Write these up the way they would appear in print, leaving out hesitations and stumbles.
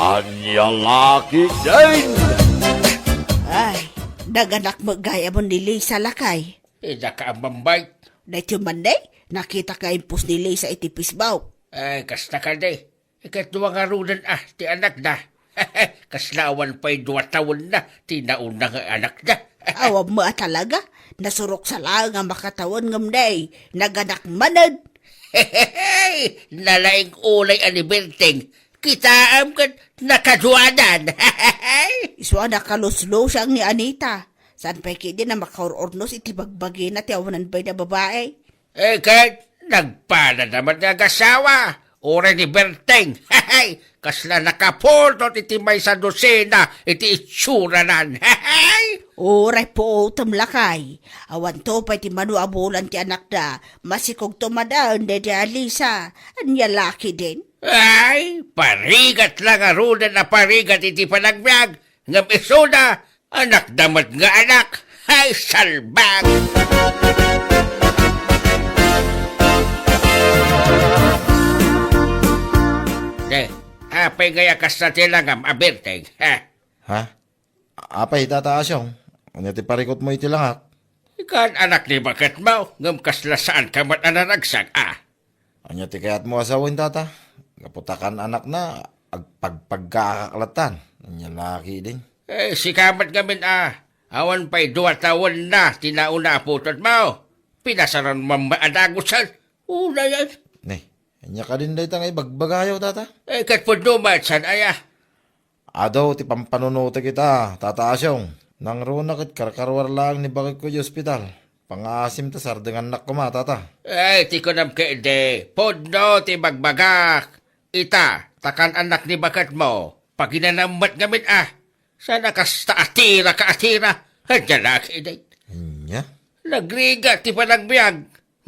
Anya laki din! Ay, naganak mo gaya mo ni Lisa lakay. Ida ka ang bambay. Dahil manday, nakita ka impus ni Lisa itipis baw. Ay, kasta ka de. Ikatwa nga runan ti anak na. Kaslawan pa'y 2 taon na, tinauna nga anak na. Awam mo talaga, nasurok sa lang nga makatawan ngam day, naganak manad. Nalaing ulay aniberteng. Kitaam ka nakadwanan. Iswa nakaluslo siyang ni Anita. Saan pa ikidi na makaurornos iti bagbagi na tiyawanan ba'y na babae? Kahit nagpala naman nga gasawa. Ura ni Berteng. Kasla nakapultot iti may sa dosena iti itsuranan. Oray po lakay. Awan to pa iti manuabulan ti anak da. Masikog tumadaan de di Alisa. Anya laki din. Ay, parigat lang arunan na parigat iti panagbiag. Ngam isoda, anak damat nga anak. Ay, salbang! Apay gaya kas na tilangam, abirteng. Ha? Apay, tataasyong. Ano ti parikot mo iti langak? Ikan anak ni bakat mo, ngam kasla saan ka mat anaragsak, Ano ti kayat mo asawin, tata? Kaputakan anak na, agpagpagkakaklatan. Ano laki din. Si kamat gamin, Awan pa'y 2 taon na, tinauna aputot mo. Pinasaran mamaadagusan. Una yan. Ne, anya ka din dahi tangay bagbagayaw, tata? Katpod numat, san aya? Adaw, ti pampanunuti kita, tataasyong. Nang runa kit karkarwar lang ni bakit ko yung ospital. Pangasim ta sardengan nak ko ma, tata. Ti ko nam kaide. Podno ti bagbagak. Ita, takan anak ni bakat mo. Paginanamat gamit, Sana kasta atira ka atira. Hadya na kaide. Anya? Nagriga ti panagbiag.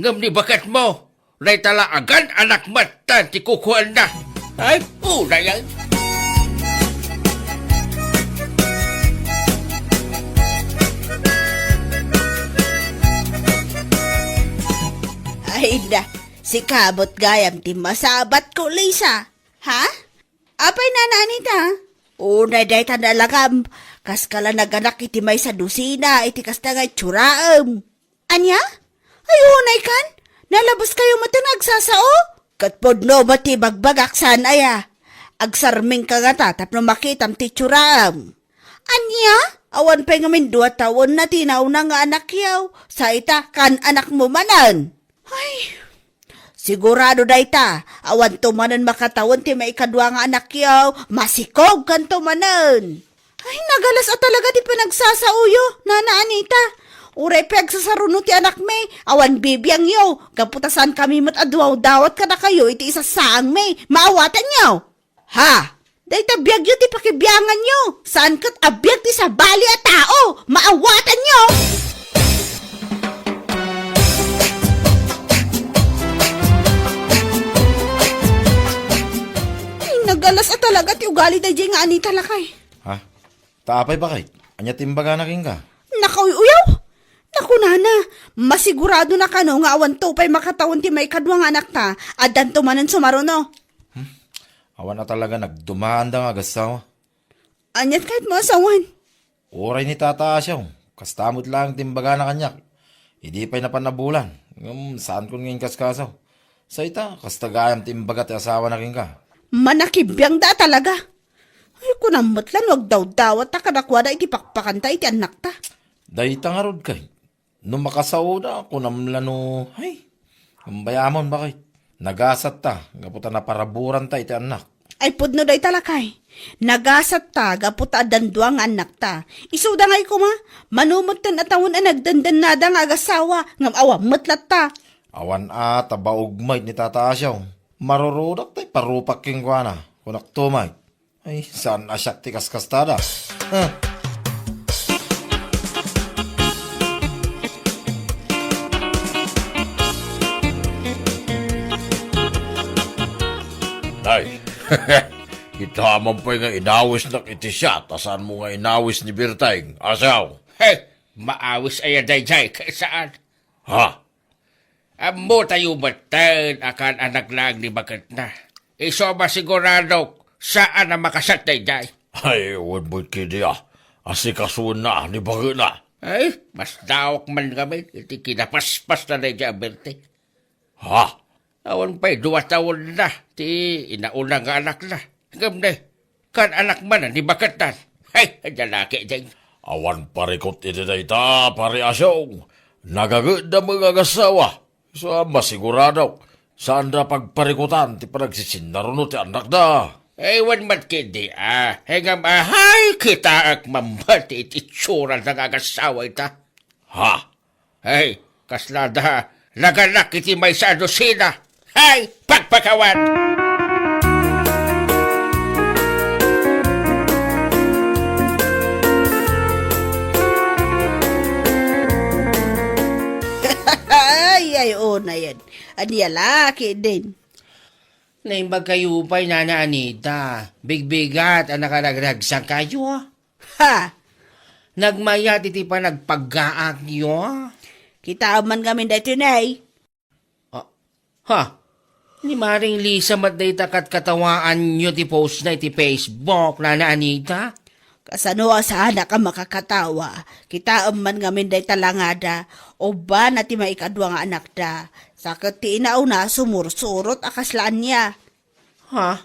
Ngam ni bakat mo. Nay talaagan anak matan ti kukuan na. Ay, una yan. Ay na, si kabot gayam ti masabat ko, Lisa. Ha? Apay na Anita? Unay day tandalagam, kas kala naganak iti may sa dusina, iti kas na nga tsuraam. Anya? Ay unay kan? Nalabas kayo matanagsasao? Katpod no mati bagbagak saan aya? Agsarming ka nga tatap no makitam ti tsuraam. Anya? Awan pa ngamin 2 taon na tinaw na nga anak yaw. Sa ita kan anak mo manan. Ay, sigurado da ita, awan tumanan makatawon ti may ikadwa nga anak yaw, masikog kan tumanan. Ay, nagalas talaga ti pinagsasauyo, Nana Anita. Uray pagsasaruno ti anak me, awan bibiyang yaw, kaputasan kami mat adwaw dawat ka na kayo, iti isasaang me, maawatan yaw. Ha? Day tabiyag yun ti pakibiyangan nyo, saan kat abiyag ti sabali at tao, maawatan nyo. Nagalas talaga ti ugali da nga Anita lakay. Ha? Taapay ba kay? Anya timbaga na king ka? Nakauyaw! Naku nana, masigurado na ka no nga awan to pa'y makatawon ti may kadwa nga anak ta, adan to manan sumaruno. Awan na talaga nagdumaan da nga gasawa. Anyat kahit mo asawan. Oray ni tata asyaw. Kastamot lang timbaga na kanyak. Hindi pa'y napanabulan. Saan ko ngayon kaskasaw? Sa ita, kastagayam timbaga ti asawa na king ka. Manakibiyang da talaga. Ay kunamot lang, wag daw-dawat ta kadakwa da iti pakpakanta iti anak ta. Dahi tangarod kay. Nung makasauda, kunamlan no, ay, kambayamon bakit? Nagasat ta, gaputa na paraburan ta iti anak. Ay pudno day talakay. Nagasat ta, gaputa dandwa nga anak ta. Isuda ngay ko ma, manumot tan atawon ang nagdandan na da nga agasawa, ngam awa matlat ta. Awan tabaugmay ni tata asyaw. Marurudak tay parupak king kwa na, kunak tumay. Ay, saan asyak ti kaskastada? Ay, kita mo pa nga inawis na iti siya, tasan mo nga inawis ni Birteng. Asaw? Maawis ay dayjay kay saan? Ha? Amo tayo batan akan anak lang ni bakat na. Iso ba sigurado Saan na makasat day? Ay, huwag mo kini Asikasun na, ni baga na. Ay, mas dawak man kami. Iti kinapaspas na day aberte. Ha? Awan pa'y 2 taon na. Ti inauna nga anak na. Hanggang na, kan anak man na, di bakatan. Ay, lalaki day. Awan parikot iti dayta, pare asyong. Nagagod na mga gasawa. So, masigurado. Saan na pagparikutan, ti panagsisindaruno ti anak na. Ewan mat kindi hanggang ahay kita ak mambat iti tsura ng agasawa ita. Ha? Ay, kaslada, naganak iti may sa dosina. Hay, pagpakawan! Ay, na yan. Aniya laki din. Naimbag kayo pa'y nana Anita. Bigbigat ang nakaragragsang kayo. Ha? Nagmayat iti pa nagpagaak nyo. Kita man kami dito na eh. Ha? Ni Maring Lisa matday takat katawaan nyo ti post na iti Facebook, nana Anita. Kasano sana ka makakatawa. Kita man kami dito talangada. O ba na ti maikadwa nga anak da. Sakit ti inaaw na sumursurot akaslaan niya. Ha?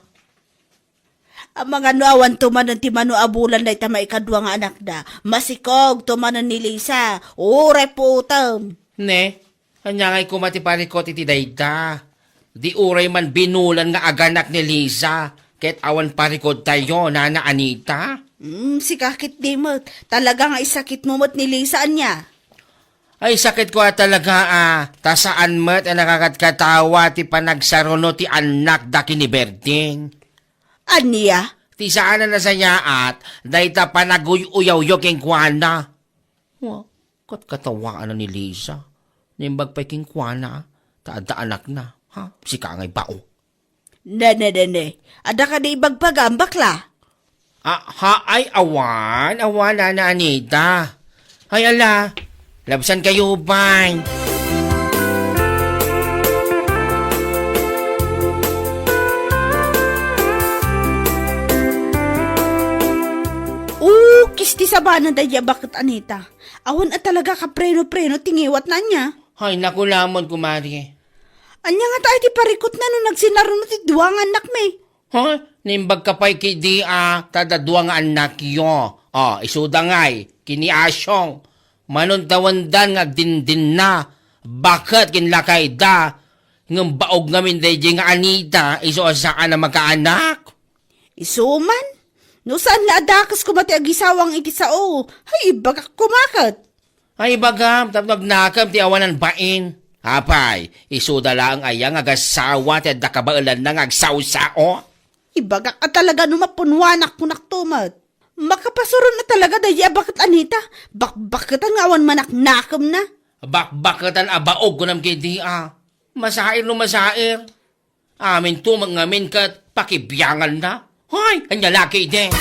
Ang mga nuawan tumanan ti manu abulan na ita maikadwa nga anak da. Masikog tumanan ni Lisa. Ure putam. Ne, kanyangay kumatiparikot iti dayda. Di uray man binulan nga aganak ni Lisa. Ket awan parikod tayo, nana Anita. Si kakit di mo. Talaga nga isakit mo mo't ni Lisa niya. Ay, sakit ko talaga Ta saan mo't nakakatkatawa ti panagsaruno ti anak da kiniberding. Aniya? Ti saan na saya at dayta panaguy-uyaw-yo king kuana. Kat katawaan na ni Lisa. Nimbag pa'y king kuana. Taada anak na. Ha? Si kangay bao. Nene. Ada ka di ibagpagam bakla. Ay, awan na Anita. Ay, ala, labsan kayo, bye. Kisti sa bana daya bakit Anita? Awan at talaga ka preno-preno tingiwat na niya. Ay, naku lamon, kumari. Anya nga tayo ti parikot na nung nagsinarunod ti duwang anak me. Ha? Nimbag ka pa'y kidi tadadwa nga anak yo. Isuda nga'y, kini asyong. Manuntawandan nga dindin na. Bakit kinlakay da? Ngam baog ngamin dahi nga Anita, iso asaan na magkaanak? Isuman? No saan la adakas kumati agisawang iti sao? Ay, bagak kumakat. Ay bagam, tapos nakam ti awanan bain. Hapay, isuda lang ayang agasawa ti adakabailan na ngagsawsao. Ibagak at talaga numapunwanak kunak tumat. Makapasurun na talaga daya bakit Anita? Bakbakitan nga awan manaknakam na. Bakbakatan abaog ko nam kidi Masair no masair. Amin tumang ngamin kat pakibiyangan na. Hoy, kanya laki din.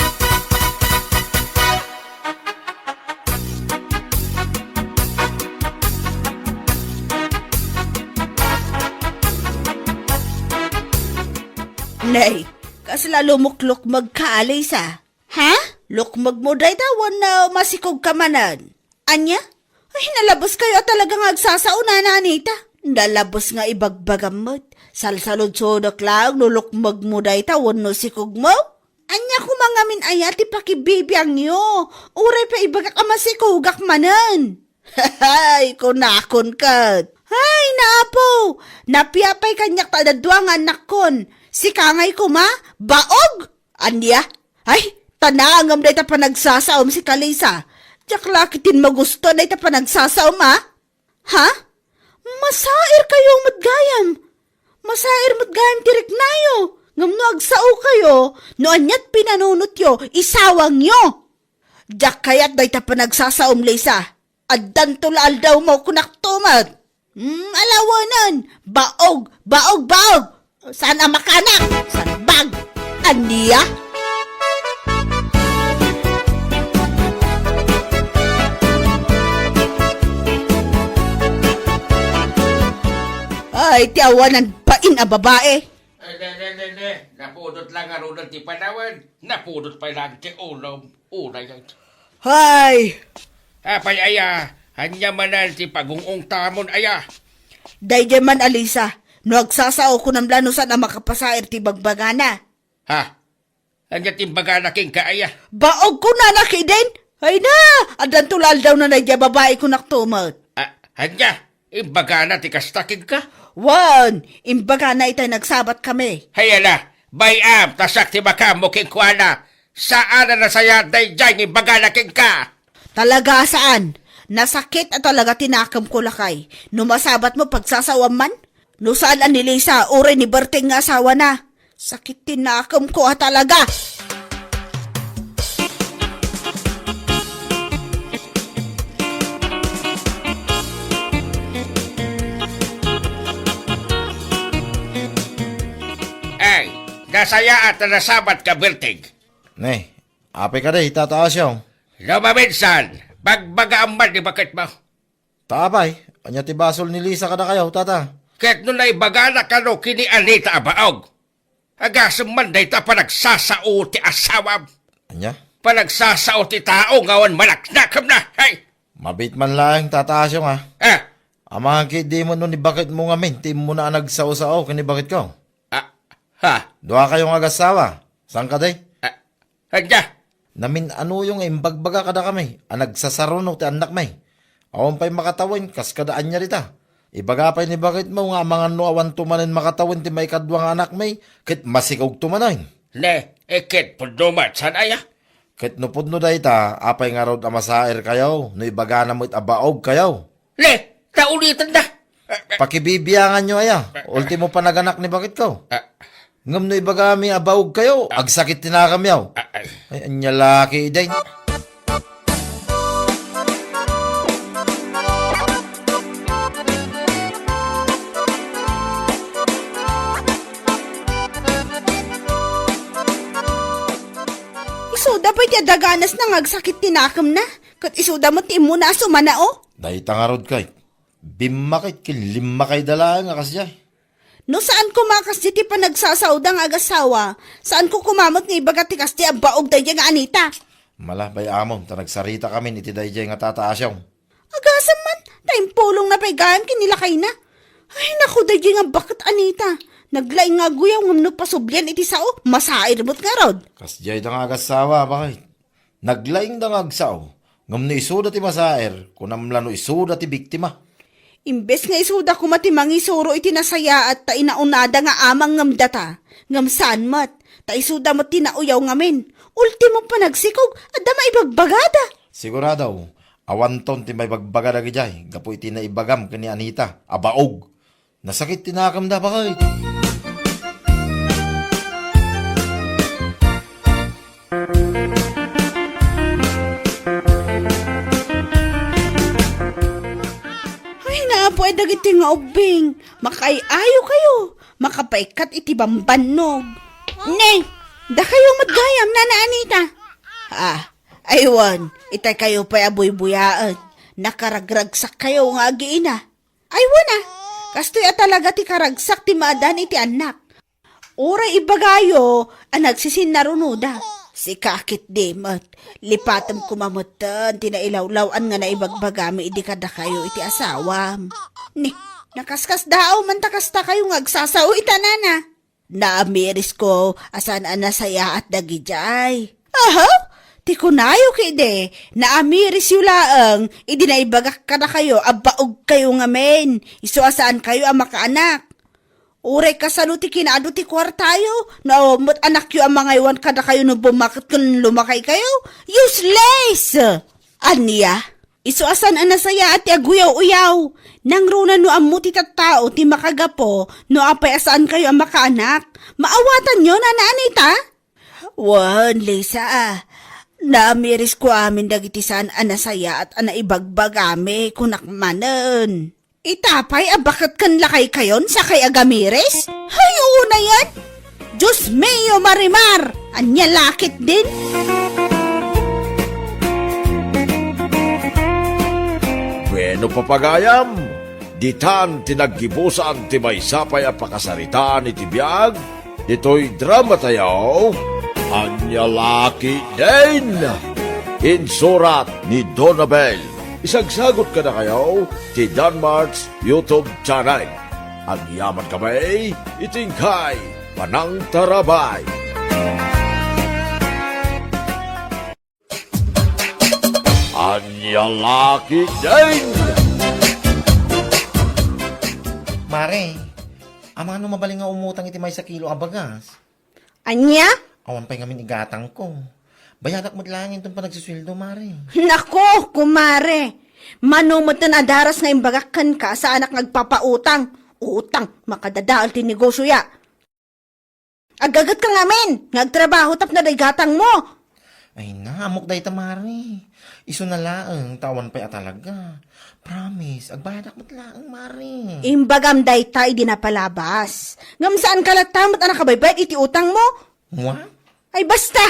Nay, kasla lumuklok magkaalay sa. Ha? Lukmag mo day tawan na masikog kamanan. Anya? Ay, nalabos kayo talagang agsasauna na Anita. Nalabos nga ibagbagamot. Salsalod-sodok lang, nulukmag mo day tawan no sikog mo. Anya kumangamin ayati pakibibiyang niyo. Uray pa ibagak amasikugak manan. Hay, kunakon kat. Hay, naapo. Napiapay kanyak tadadwa nga nakon. Si kangay ko ma, baog. Anya? Ay, tanangam day ta pa nagsasaom si Kalisa. Diyak lakitin magusto day ta pa nagsasaom Ha? Masair kayo madgayam. Masair madgayam tirik nayo. Ngam no agsao kayo, no anyat pinanunot yo, isawang yo. Diyak kayat day ta pa nagsasaom Lisa. Addan tulaal daw mo kunak tumat. Alawanan, baog. Saan ang makanak? Saan bag? Aniya? Ay, tiawanan bain a babae. Napudot lang nga ron ti panawan. Napudot pa lang ti ulom. Una yan. Hay! Apay aya, hanya manan ti pagungong tamon aya. Dayjay man Alisa, no agsasao ko ng lanusan na makapasair ti bagbagana. Ha? Hanya timbaga na king kaaya. Baog ko na nakidin! Ay na! Adan tulal daw na nadya babae ko naktumot. Hanya, imbaga na ti kastakig ka. Wan! Imbaga na itay nagsabat kami. Hayala, bayam, tasak ti makamo king kuana. Saan na nasaya day dyan imbaga na king ka? Talaga saan? Nasakit at talaga tinakam ko lakay. Numasabat mo pagsasawan man? No saan ang nilisa, uri ni Berting nga asawa na. Sakit tinakam ko talaga. Ay, nasaya at nasabat ka, Bertig. Ne, apay ka day, tataas yaw. Lumaminsan, bagbagaan ni bakit mo? Taapay, anya ti basol ni Lisa kada kayaw, tata. Kahit nun ay bagana ka no kini Anita abaog. Agasam man day ta panagsasao ti asawam. Anya? Panagsasao ti tao ngawan malaknakam na. Hay! Mabit man lang, tataas yaw nga. Ah, Amang kid di mo nun ni bakit mo nga min, ti mo na nagsao-sao, kani bakit ko? ha? Doa kayong agasawa, saan ka day? Handa? Namin ano yung imbagbaga kada kami, nagsasaruno ti anak may. Awan pa'y makatawin, kas kadaan niya rita. Ibaga pa'y ni bakit mo nga mga nuawan tumanin makatawin ti may kadwang anak may, kit masikog tumanoin. Ne, ikit punumat san aya? Kit nupod no day ta, apay nga raw amasair kayaw, no ibaga na mo't abaog kayaw. Ne, naulitan na. Pakibibiyangan nyo aya, ultimo panaganak ni bakit ko. Ngam no ibaga mi abaog kayo, agsakit tinakam yaw. Ay, anya laki day. Isuda pa niya daganas na ngagsakit tinakam na. Kat isuda mo ti mo na sumanao. Day tangarod kay, bimakit lima kay dala nga kasya. No saan ko makas di ti pa nagsasawdang agasawa? Saan ko kumamot nga ibaga ti kasti ang baog dahi nga Anita? Mala, bay amon, ta nagsarita kami iti dayjay nga tataasyaw. Agasam man, tayong pulong na paigayam kinilakay na. Ay naku dahi nga bakit Anita? Naglaing nga guyaw ngam no pasubyan iti sao, masair mo't nga rod. Kasjay da nga agasawa, bakit? Naglaing da nga agsaw, ngam no isuda ti masaer, kunamla no isuda ti biktima. Imbes nga isuda ko matimang isuro iti nasaya at ta inaunada nga amang ngam data. Ngam saan mat, ta isuda mo tinauyaw ngamin. Ultimo pa nagsikog, at da maibagbagada. Siguradaw, awanton ti may bagbagada gijay, gapo iti na ibagam kani Anita, abaog. Nasakit tinakam da, bakit? Po ay dagiti nga ubing, makaayo kayo, makapaikat iti bambanog. Neng, da kayo madgayam na Anita. Aywan, itay kayo pa'y abuy-buyaan, nakaragragsak kayo nga agiina. Aywan kastoy talaga ti karagsak ti maadan iti anak. Uray ibagayo, nagsisin narunuda. Si kakit demot, lipatam kumamutan, tinailawlawan nga na ibagbagami, idi kada kayo iti asawam. Ni, nakaskas dao, mantakasta kayo ngagsasaw itanana. Naamiris ko, asan anasaya at dagijay. Aha, ti kunayo kide, naamiris yulaang, idi na ibagak kada kayo, abaog kayo ngamen, iso asaan kayo ang makaanak. Uray kasano ti kinaado ti kwartayo, na mo't anak yu ang mga iwan kada kayo no bumakit kung lumakay kayo. Useless! Aniya, isuasan ang nasaya at aguyaw-uyaw. Nang runa no amu ti tattao ti makagapo, no apay asaan kayo ang makaanak. Maawatan nyo na Anita? Wan, Lisa naamiris ko amin dagiti saan ang nasaya at anaibagbagami kunakmanan. Itapay, bakit kan lakay kayon sa kay Agamiris? Hay, una yan! Diyos mio, Marimar! Anya lakit din! Bueno papagayam, ditan tinaggibusan ti may sapay a pakasaritaan iti biag, Dito'y drama tayo, Anyalaki din! Insurat ni Donabel. Isagsagot ka na kayo ti Danmarks YouTube channel. Ang yaman kami, itingkay, panang tarabay. Anyalaki din! Mare, ama ano mabaling nga umutang iti may sa kilo abagas. Anya? Awan pa'y ngamin igatang ko. Bayadak mo lang itong panagsusweldo, Mare. Nako, kumare. Manumot na nadaras nga imbagakan ka sa anak nagpapautang. Utang, makadadaal ti negosyo ya. Agagat ka ngamin, nagtrabaho tap na daygatang mo. Ay na, amok dahi ta, Mare. Iso na laang, tawan pa'y atalaga. Promise, agbayadak mo lang, Mare. Imbagam day tay di napalabas. Ngam saan kalatamot anak kabaybayad iti utang mo? What? Ay basta,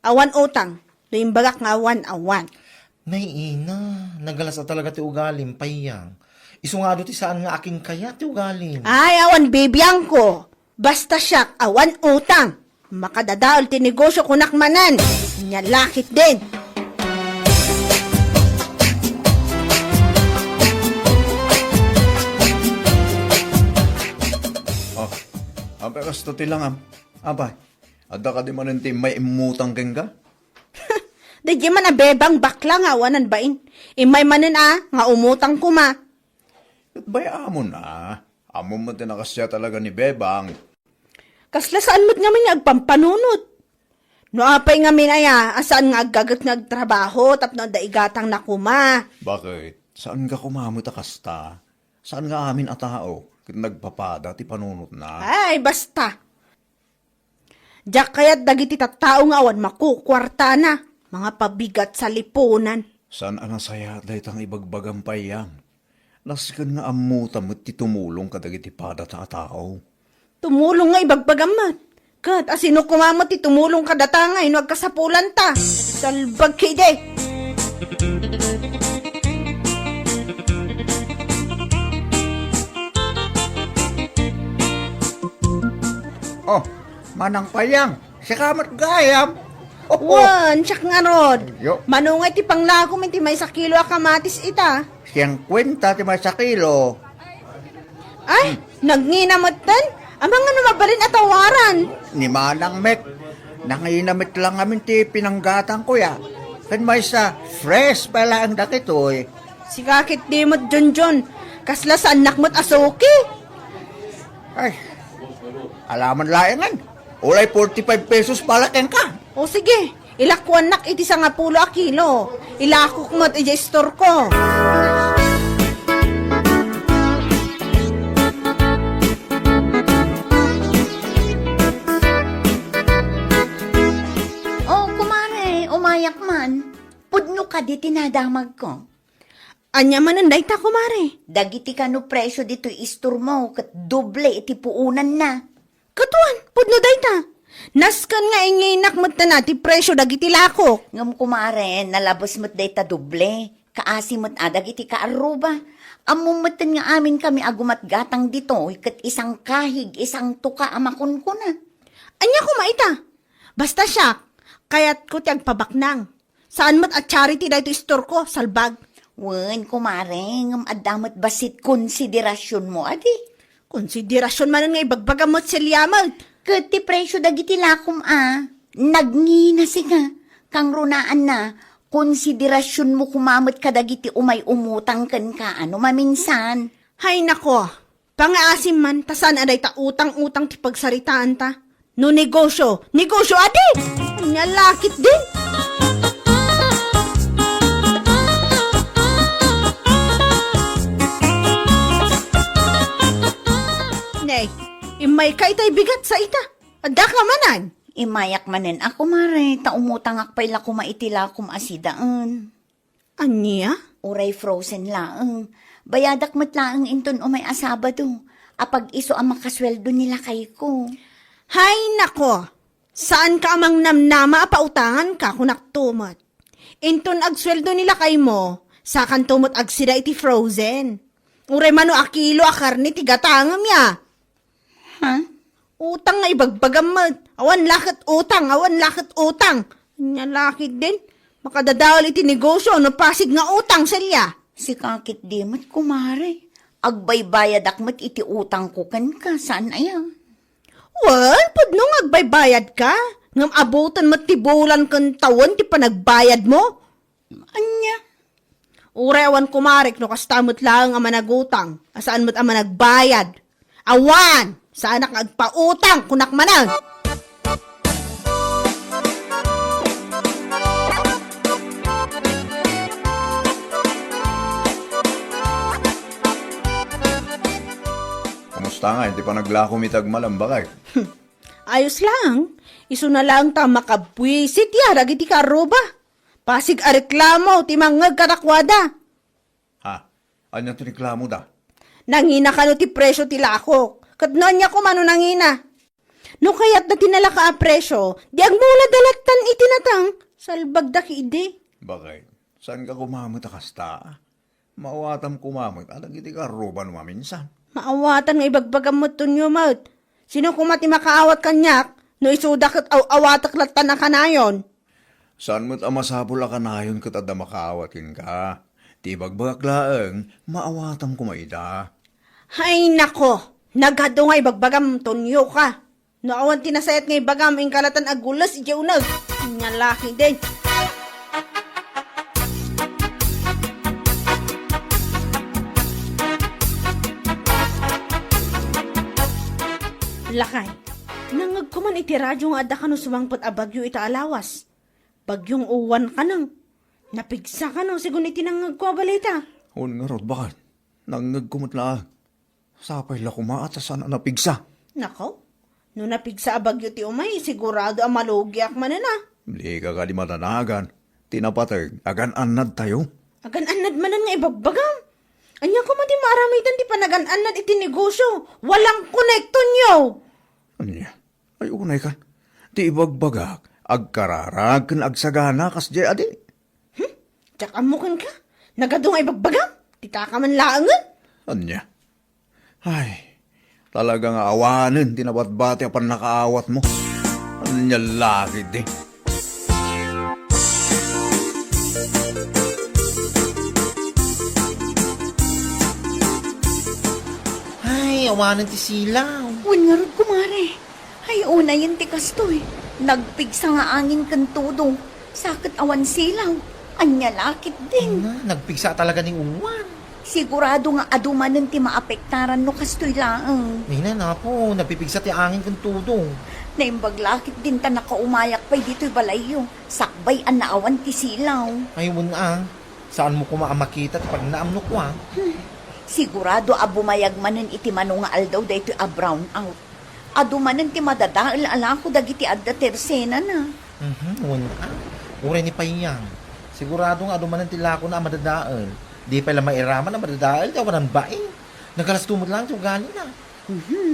awan utang. Do imbagak nga awan. Naiina, nagalas at talaga ti ugalim, payang. Iso nga do ti saan nga aking kaya ti ugalim. Ay awan bibiyang ko. Basta siya, awan utang. Makadadaol ti negosyo kunakmanan. Nyalakit din. Oh, abay kasto ti lang abay. Ada ka di man ti may imutang ka? Dadya man abebang bakla nga awanan bain. Imay manin nga umutang kuma. Bay amo na. Amo mo tinakasya talaga ni Bebang. Kasla saan mo't nga may agpampanunot. No apay nga minaya, asaan nga aggagat nagtrabaho, tapno daigatang na kuma. Bakit? Saan ka kumamot kasta? Saan nga amin a tao? Kit nagpapada ti panunot na. Ay, basta. Diyak kaya't dagiti tattao nga awan makukwarta na. Mga pabigat sa lipunan. Saan anasaya dahi tang ibagbagang payang? Naskan nga amuta mo't ti tumulong kadagiti pada ta tao. Tumulong nga ibagbagamat. Kat asino kumamot ti tumulong kadatangay no agkasapulan ta. Salbag kide. Oh, manang payang. Sikamat gayam. Wan, siyak nga rod. Yo. Manungay ti panglako min ti may sa kilo a kamatis ita. Siyang kwenta ti may sa kilo. Ay, nagninamot tan. Amang nga mabalin at tawaran. Ni Manang Met. Nanginamit lang amin ti pinanggatang ko ya. Kan may sa fresh pala ang dakitoy. Si kakit di mo't John. Kasla sa anak mo't asuki. Ay, alaman layangan. Ulay 45 pesos pala ken ka. O sige, ilakuan nak iti sa nga pulo a kilo. Ilakok mo't iti store ko. Oh, kumare, umayak man. Pudno ka di tinadamag ko. Anya man ang dayta, kumare. Dagiti ka no presyo dito istor mo, kat doble iti puunan na. Katuan, pudno dayta. Naskan nga inginak mo't na ti presyo dagiti lakok. Ngam kumare, nalabos mo't dayta doble. Kaasi mo't dagiti kaaruba. Amumatan nga amin kami agumat gatang dito, kat isang kahig, isang tuka amakon ko na. Anya kumaita. Basta siya, kayat ko tiyag pabaknang. Saan mo't at charity dayto store ko, salbag. Wen, kumare, ngam adamot basit konsiderasyon mo, adi. Konsiderasyon man nga ibagbagamot silyamal. Kat ti presyo dagiti lakom nagngina siga. Kang runaan na, konsiderasyon mo kumamot ka dagiti umay umutang kan ka, ano maminsan. Hay nako, pangaasim man, tasan aday ta utang-utang ti pagsaritaan ta. No negosyo adi! Anya lakit din! Nay, imay ka itay bigat sa ita. Adda ka manan. Imayak manen ako mare, taumutang akpay la kumaitila kumasidaan. Anya? Uray frozen laang. Bayadak matlaang inton umay asabado. Apag iso ang makasweldo nila kay ko. Hay nako, saan ka amang namnama apautangan ka kung naktumot? Inton agsweldo nila kay mo, sa kantumot agsida iti frozen. Uray mano a kilo a karni ti gatangam ya. Ha? Utang nga ibagbagamad. Awan lakit utang. Nya lakit din. Makadadawal iti negosyo no pasig nga utang silya. Si kakit di mat kumare. Agbaybayad akmat iti utang ko kan ka. Saan ayaw? Well, pud nung agbaybayad ka. Ngam abutan mo tibulan kan tawon ti panagbayad mo. Anya? Urewan kumarik no kastamot lang ang managutang. Asaan mo't ang managbayad. Awan! Saan ang agpautang kunak manang? Kamusta nga, hindi pa naglakumitag malambakay. Ayos lang. Iso na lang ta makabwisit ya, ragiti karuba. Pasig a reklamo, timangag karakwada. Ha? Ano tiniklamo da? Nangina ka no ti presyo ti lakok. Kadnoan niya ko mano nangina. No kayat na tinala ka a presyo, di ang mula dalatan itinatang. Salbag da ki ide. Bakit? Saan ka kumamit kasta? Mauwatam kumamit, alag iti karuban mo minsan. Maawatan nga ibagbagam mo tunyo maut. Sino kumati makaawat kanyak, no isudak at awatak latan na kanayon. Saan mo't amasabula ka na yun katada makaawatin ka? Ti bagbagak laeng, maawatam kumaida. Hay nako, nagado nga ibagbagam tunyo ka. No awan tinasayat nga ibagam ing kalatan agulas ijaunag. Nyalaki din. Lakay, nangagkuman iti radyo nga adda ka no sumangpot a bagyo ita alawas. Bagyong uwan ka nang. Napigsa ka no sigun iti nangagkwa balita. Un nga rod, bakit? Nangagkumot na. Sapay la kumaata sana napigsa. Nako, no napigsa a bagyo ti umay, sigurado ang malugyak manana. Di ka di matanagan. Tinapatag, agan anad tayo. Agan-anad manan nga ibagbagam. Anya ko mati maramitan ti panagan-anad iti negosyo. Walang konekton nyo. Anya, ay unay ka. Di ibagbagak, agkararag kan agsagana kas di adi. Tsaka mukan ka. Nagado nga ibagbagam. Tita ka man laangan. Anya, ay, talagang awanin, tinabat-bati apan nakaawat mo. Anya lagi di. Ay, awanan ti silaw. Wan nga rod kumare. Ay, una yun ti kastoy. Nagpigsa nga angin kan todo. Sakit awan silaw. Anya lakit din. Nagpigsa talaga ni uwan. Sigurado nga adumanan ti maapektaran no kastoy laang. Nina na po, nagpipigsa ti angin kung tudong. Naimbag lakit din ta nakaumayak pa'y dito'y balayo. Sakbay an naawan ti silaw. Ayun saan mo kumakamakita pag naamnok ko Sigurado abumayag manan iti manong nga aldaw daytoy a brown out. Adumanan ti madadaal ala ko dagiti adda tersena na. Uray ni Payang. Sigurado nga dumanan tila ko na madadaal. Di pala mairaman na madadaal, tawanan baing. Nagalastumod lang yung ganin na.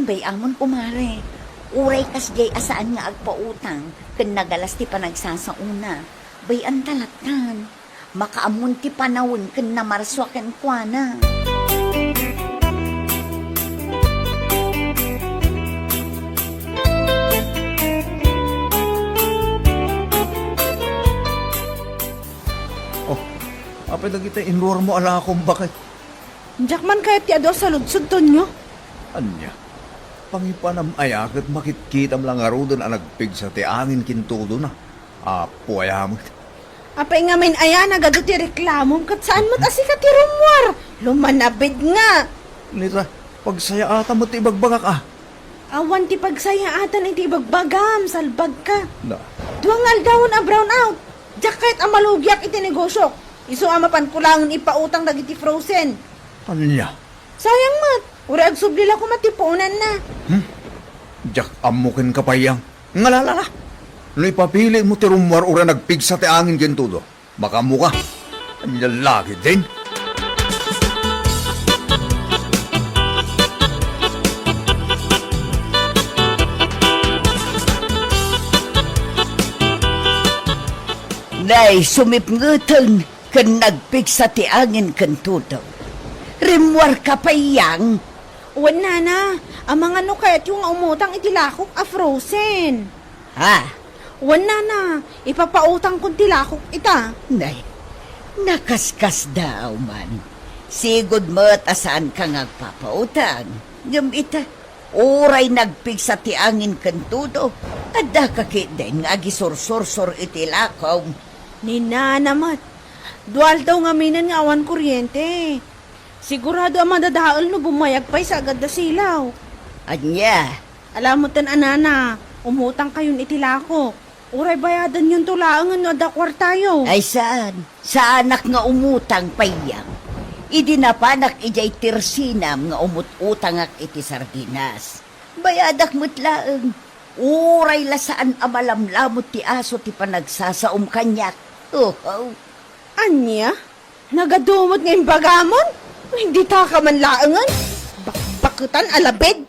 Bayamon kumare. Uray kas jay asaan nga agpautang. Kan nagalas ti panagsasauna. Bayan talatan. Makaamun ti panawon kan namarswaken kwa na. Apay na kita inroar mo ala akong bakit. Jakman kaya ti ado sa ludsud tonyo. Anya, pangipanam ayakat makitkitam lang arudan ang nagpigsa ti angin kintudo na. Apo ayamot. Apay nga main ayan, agado ti reklamo. Kat saan mo't asika ti rumwar? Lumanabid nga. Nita, pagsaya ata mo ti ibagbagak Awan ti pagsayaatan iti ibagbagam, salbag ka. Na, Duangal dawon a brown out. Jacket ang malugyak iti negosyo. Iso amapan ko lang ipautang dagiti frozen. anya, Sayang mat. Ura agsublila ko matipunan na. jak amukin ka payang. Ngalalala, no ipapili mo ti rumwar ura nagpigsa ti angin kintudo. Baka muka, anya lagi din. Nay, sumipngutan kan nagpigsa ti angin kan tudaw. Rimwar ka pa iyang. Uwan na. Ang mga no kaya't yung umutang itilakok frozen. Ha? Wala na, ipapautang kong tilakok ita. Nay, nakaskas daw man. Sigod mo't asaan ka ngagpapautang. Gamita, oray nagpig sa tiangin kantudo. Ada kakit din nga gisursur-sur itilakaw. Nina namat, dual daw nga minan nga awan kuryente. Sigurado ang madadaol no bumayag pa'y sa agad na silaw. Anya, Alam mo tan anana, umutang kayon itilakok. Uray bayadan yung tulaangan no adakwar tayo. ay saan? Sa anak nga umutang payang. Idinapanak ijay tirsinam nga umut-utang ak iti sardinas. Bayadak mutlaeng. Uray la saan amalamlamot ti aso ti panagsasaum kanyak. Oh. Anya? Nagadumot ngayong bagamon? Hindi ta ka man laangan? Bakbakutan alabed?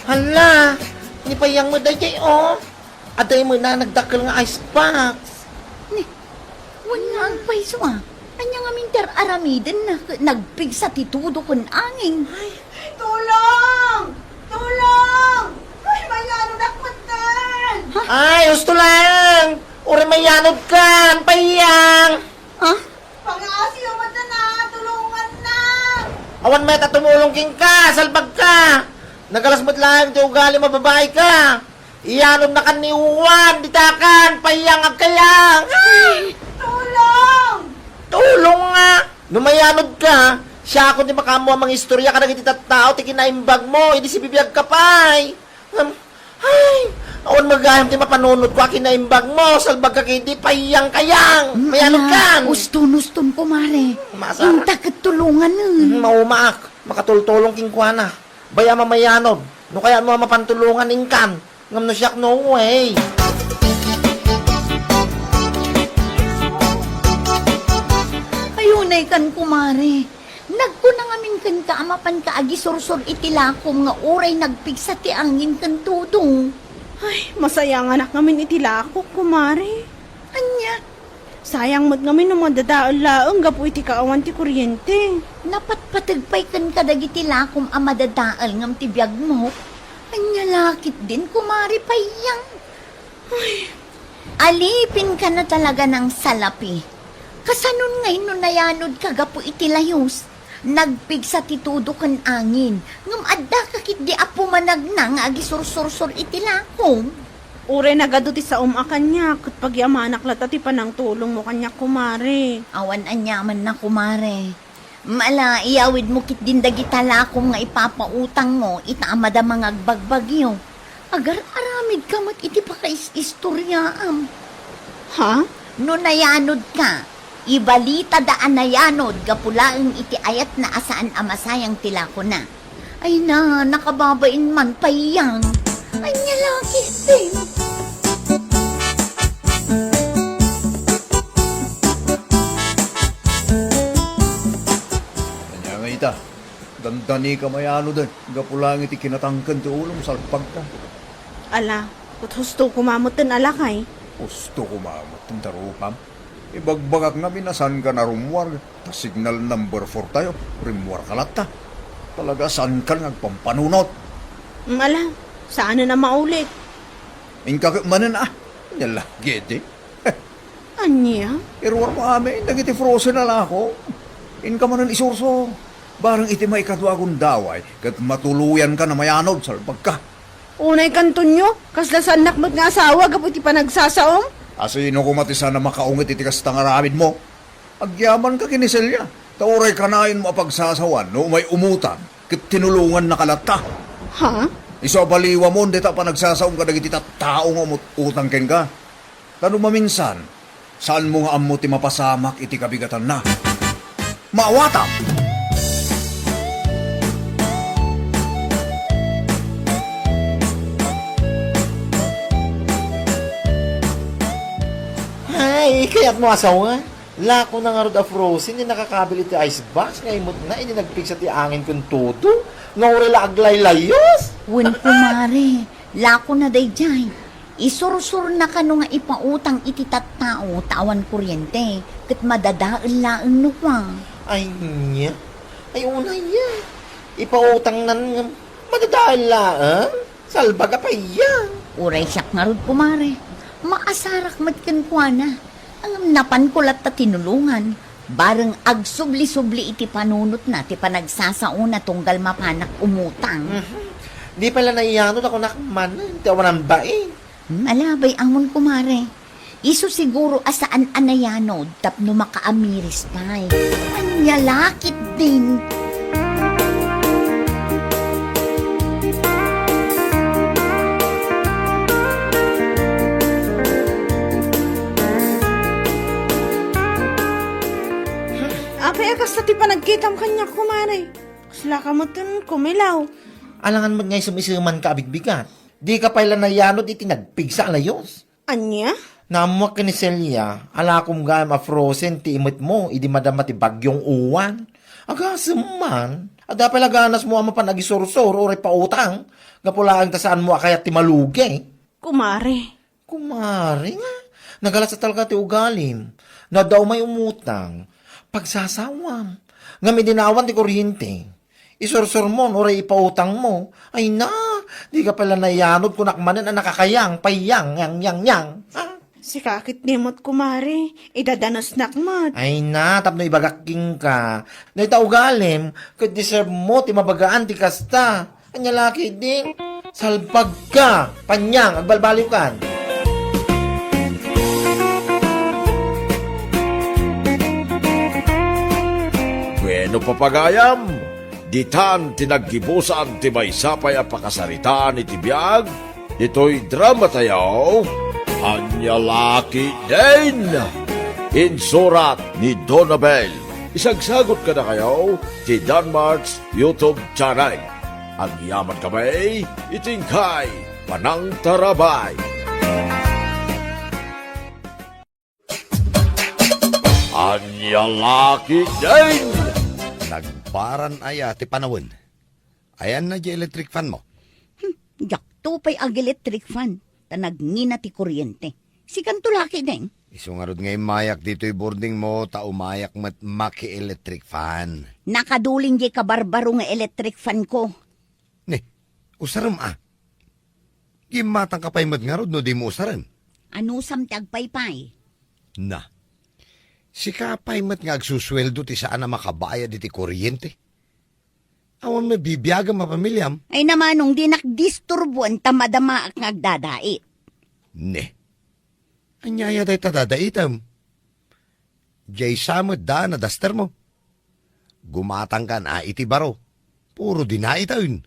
Hala, ni payang mo dayay oh. Aday mo na nagdakkel nga ice box. Wala ang paiso ah. Anya nga minter aramiden na nagpig sa titudo kun angin. Tulong! Tulong! Ay, may ano nakmatan! Ay, gusto lang. Uri may yanod ka, payang. Ha? Pag-aasiyo mo na, tulungan na! Awan meta tumulong king ka, salbag ka. Nagalas mo't lang, di ugali mababae ka. Iyanod na kan ni Juan, ditakan, payang agkayang. Tulong! Tulong nga. Numayanod ka, siya ako di makamo ang mga istorya ka nagiti tao, ti kinaimbag mo, hindi si bibiyag ka pay. Ay, awan magayam ti mapanunod ko, kinaimbag mo, salbag ka kindi, payang kayang. Mayanod kan. Uston kumare. Masa? Yung takatulungan nun. Maumaak, makatultulong king kuana. Baya mamayanod, no kaya mo mapantulungan ingkan. Ngam no siyak no way. Ayunay kan kumare. Nagkunang amin kan kaamapan ka agi sursur itilakom nga oray nagpigsa ti angin kan tudong. Ay, masayang anak ngamin itilakok, kumari. Anya, Sayang mo't ngamin no madadaol laang gapu iti kaawan ti kuryente. napatpatagpay kan kadag itilakom ang madadaal ngam ti biyag mo. Anya lakit din kumare payang. Alipin ka na talaga ng salapi. Kasanon ngayon no nayanod ka gapu itilayos. Nagpig sa titudo kan angin. Ngam adda kakit di apo managna nga agi sur-sur-sur itilakom. Uray nagado ti sa umakan niya, kat pagyamanak lata ti panang tulong mo kanya kumari. Awan anyaman na kumare. Mala, iyawid mo kit din dagitalakom nga ipapautang mo, itaamada mga agbagbagyo. Agar aramid ka mat iti pa istoryaam. Ha? No nayanod ka, ibalita daan nayanod, gapulaang iti ayat na asaan amasayang tilako na. Ay na, nakababain man payang. Ay niya lagi din. Kanya nga ita, dandani ka mayano din. Gapulang iti kinatangkan ti ulong salpag ka. Ala, kut husto kumamutan alakay. Gusto ko mamot ng tarupam. Ibagbagak nga minasan ka na rumwar. Ta signal number 4 tayo. Rumwar ka lata. Talaga saan ka nagpampanunot. Ala, saan na maulit? Ingka manan ah. Nyala, gede. Anya? Irwar mo amin, nagiti frozen na lang ako. Inka manan isurso. Barang iti may kadwagong daway. Kat matuluyan ka na mayanod salpag ka. Unay kanton nyo, kasla sa anak mo't nga asawa, gaputi pa nagsasaom. Asino ko matisa na makaungit iti kastangaramid mo. Agyaman ka kiniselya. Tauray ka na yun mo pagsasawan no may umutan. Kit tinulungan na kalata. Ha? Iso baliwa mo, hindi ta pa nagsasaong ka nagiti tao nga utang ken ka. Tano maminsan, saan mo nga amo ti mapasamak iti kabigatan na? Maawatam! Ay, kaya't mo asawa. Lako na nga rod a frozen, ni nakakabili ti icebox, nga imot na, ini nagpigsa ti angin kung todo. Nga urila aglay-layos. Wen kumare, lako na day jay. Isurusur na kano nga ipautang iti tattao tawan kuryente. Kat madadaal laeng no pa. Ay niya. Ay unay niya. Ipautang nan nga madadaan lang. Salbaga pa iya. Uray siyak nga rod kumare. Maasarak matkan kwa na. Ang napan ko lat ta tinulungan. Bareng agsubli-subli iti panunot na ti panagsasauna tunggal mapanak umutang. Di pala naiyanod ako nakman. Hindi ako nang bae. Alabay amon kumare. Iso siguro asaan anayanod tapno makaamiris tay. Anya lakit din. Apay akas na ti panagkitam kanya kumare. Sila ka mo dun kumilaw. Alangan mo ngay sumisiman ka abigbigat. Di ka pala nayanod iti nagpigsa alayos. Anya? Namuak ka ni Celia, ala kong gayam a frozen ti imot mo, idi madama ti bagyong uwan. Agasam man, ada pala ganas mo ama panagisor-sor o pautang, gapulaan ta saan mo akayat ti malugi. Kumare. Kumari nga, nagalat sa talaga ti ugalim, na daw may umutang, pagsasawam, nga may dinawan ti kuryente. Isor-sor mo, oray ipautang mo. Ay na, di ka pala nayanod kung nakmanan ang nakakayang, payang, yang. Ha? Si kakit nimot kumare. Idadanos nakmat. Ay na, tapno ibagaking ka. Na itaugalim, kung deserve mo, ti mabagaan, ti kasta. Anya laki din. Salpag ka, panyang, agbalbaliw kan. Bueno papagayam, ditan tinaggibusan ti may sapay a pakasaritaan iti biyag, ito'y drama tayo, Anya Laki din! Insurat ni Donabel. Isagsagot ka na kayo ti Danmarks YouTube channel. Ang yaman kamay, itingkay, panang tarabay. Anya Laki din! Nagparan aya ti panawon. Ayan na di electric fan mo. Yakto pa'y ag electric fan. Tanagngina ti kuryente. Si kanto laki din. Isungarod ngay mayak dito'y boarding mo, ta umayak mat maki-electric fan. Nakaduling di kabarbaro nga electric fan ko. Ne, usaram ah. Gimatang ka pa'y madngarod no di mo usaram. Ano samtag paypay? Na, si kapay mat nga agsusweldo ti saan na makabayad iti kuryente. Awan mabibiyaga mapamilyam. Ay namanong di nakdisturbuan tamadama ak ngagdadait. Ne, anyaya day tadadaitam. Jay samad da na daster mo. Gumatang ka na iti baro. Puro dinaitaon.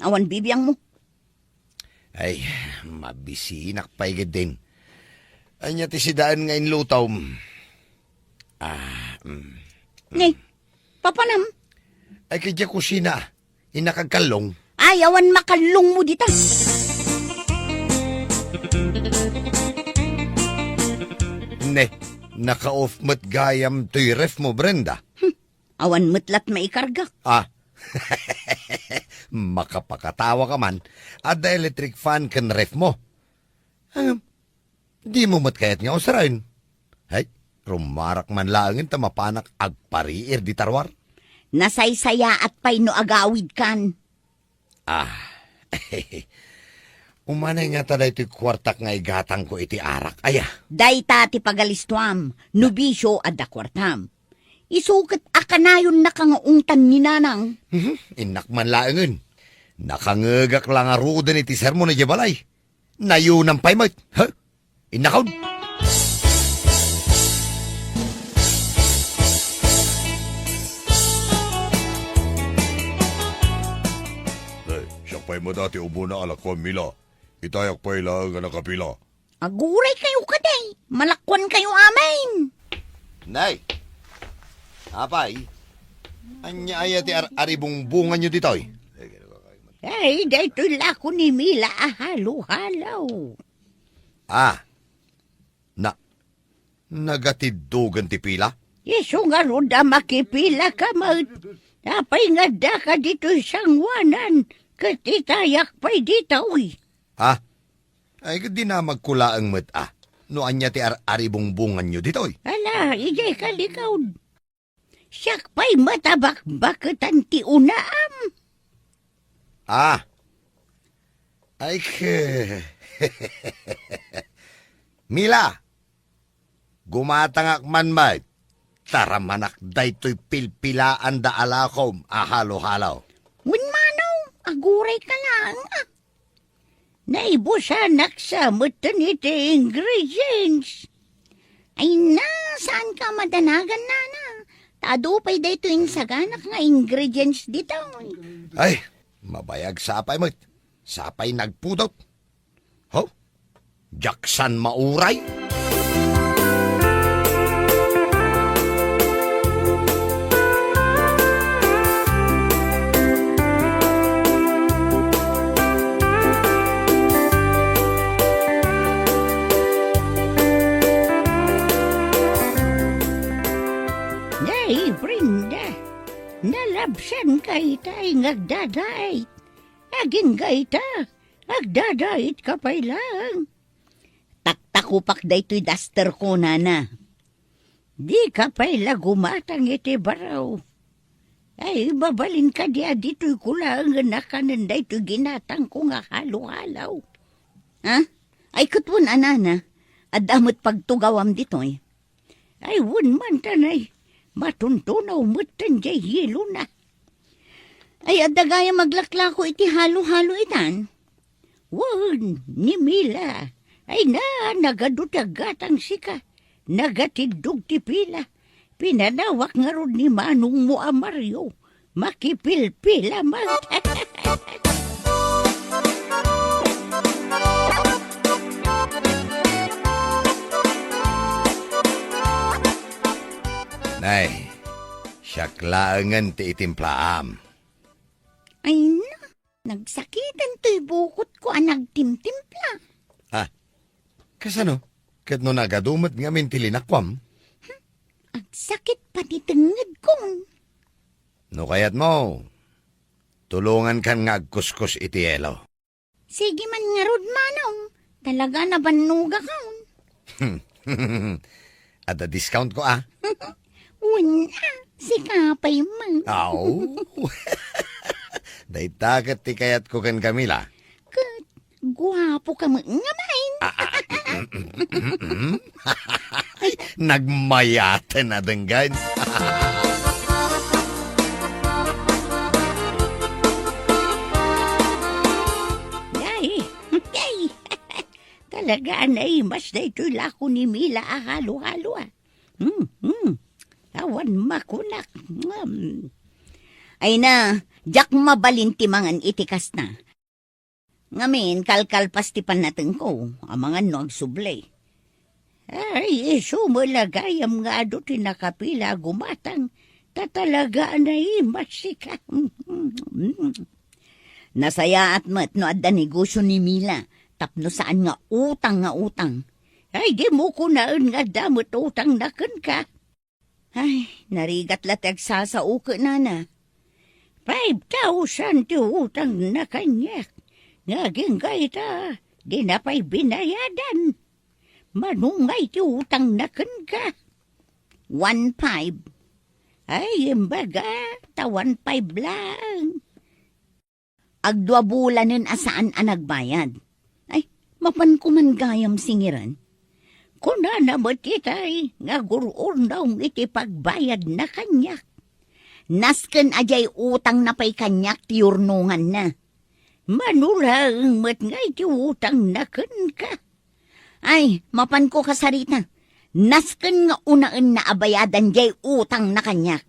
Awan bibiyang mo. Ay, mabisinak paigid din. Anya ti sidaan nga inlutaw. Ne, papanam. Ay kaya kusina, inakagkalong. Ay, awan makalung mo dita. Ne, naka-off mat gayam to'y ref mo, Brenda. Awan matlat maikarga. Ah, makapakatawa ka man, at the electric fan kan ref mo. Di mo mat kayat nga usarain. Hay, rumarak man langin ta mapanak agpariir di tarwar. Nasaysaya at pay no agawid kan. Umanay nga tada ito'y kwartak nga igatang ko iti arak. Aya, Dayta ti pagalistuam, nubisyo at dakwartam. Isukat akanayon na kangaungtan ni nanang. inak man laangin. Nakangagak lang arudan iti sermon na jabalay. Nayunang paymat. Ha? Inakaw. Siya pa'y madati ubo na alakwan mila. Itayak pa'y lang nga nakapila. Aguray kayo kaday. Malakwan kayo amin. Nay, apay, anya aya ti aribong bunga nyo ditoy. Ay, dahito lako ni Mila halo-halaw. Ah, na, Nagatiddugan ti pila? Iso nga ruda makipila ka, maut. Apay nga da ka dito isang wanan. Katitayak pa'y dito, uy. Ha? Ay, di na magkulaang mat No anya ti aribongbongan nyo dito, Ala, ijay kalikaw. Siyak pa'y matabak-bakatan ti unaam. Ay, Mila, gumatangak man may. Tara manak daytoy pilpilaan da alakom ahalo-halaw. Manong, aguray ka lang. Naibusanak sa mutan iti ingredients. Ay na, saan ka madanagan na? Tadupay dito yung saganak nga ingredients dito. Ay, mabayag sapay mo. Sapay nagpudot. Ho? Jaksan mauray? Nay, Brenda, nalabsan ka itay ngagdadait. Aging gaita, agdadait ka pa lang. Taktakupak da ito'y duster ko, nana. Di ka pa'y gumatang iti baraw. Ay, babalin ka diya dito'y kulang na kanan da ito'y ginatang ko nga halo-halaw. Ha? Ay, kutwon, anana. Adamot pagtugawam dito'y. Ay, wun man tanay. Matuntunaw mutan jay hilo na. Ay, adagaya maglaklako iti halo-halo itan. Wun, ni Mila. Ay na, nagadutagatang sika. Nagatidug ti pila. Pinanawak nga ron ni Manong mo a Mario. Makipilpila man. Nay, syaklaangan ti itimplaam. Ay na, nagsakitan to'y bukot ko ang nagtimtimpla. Kasano? Kat no nagadumot nga min ti linakwam? Ang sakit pati tengad kong. No kayat mo, tulungan kan nga agkuskus iti elo. Sige man nga rod, Manong. Talaga na banuga ka. At a discount ko Una, si kapay man. Aw. Daytakat ti kayat ko kan Camila. Guwapo ka mo nga main. Nagmayata na denggan. Yay. Talaga na mas na ito'y lako ni Mila halo-halo. Awan makunak. Ay na, jak mabalinti mangan itikas na. Ngamin, kalkalpas ti panateng ko, amangan no agsublay. Ay, iso mo lagayam nga ado tinakapila gumatang, tatalaga na masika. Nasaya at mat no adda negosyo ni Mila, tapno saan nga utang. Ay, di mo ko naan nga damot utang nakan ka. Ay, narigat latag sasauke na. 5,000 ti utang na kanyak. Naging gaita, di na pa'y binayadan. Manungay ti utang na kan ka. 1,500. Ay, imbaga, ta 1,500 lang. Agdwa bulanin asaan ang nagbayad. Ay, mapan ko man gayam singiran. Kuna na matitay, nga gurur daw iti pagbayad na kanyak. Nasken ajay utang na pa'y kanyak ti urnungan na. Manulang mat nga iti utang na kan ka. Ay, mapan ko kasarita. Nasken nga unaan na abayadan jay utang na kanyak.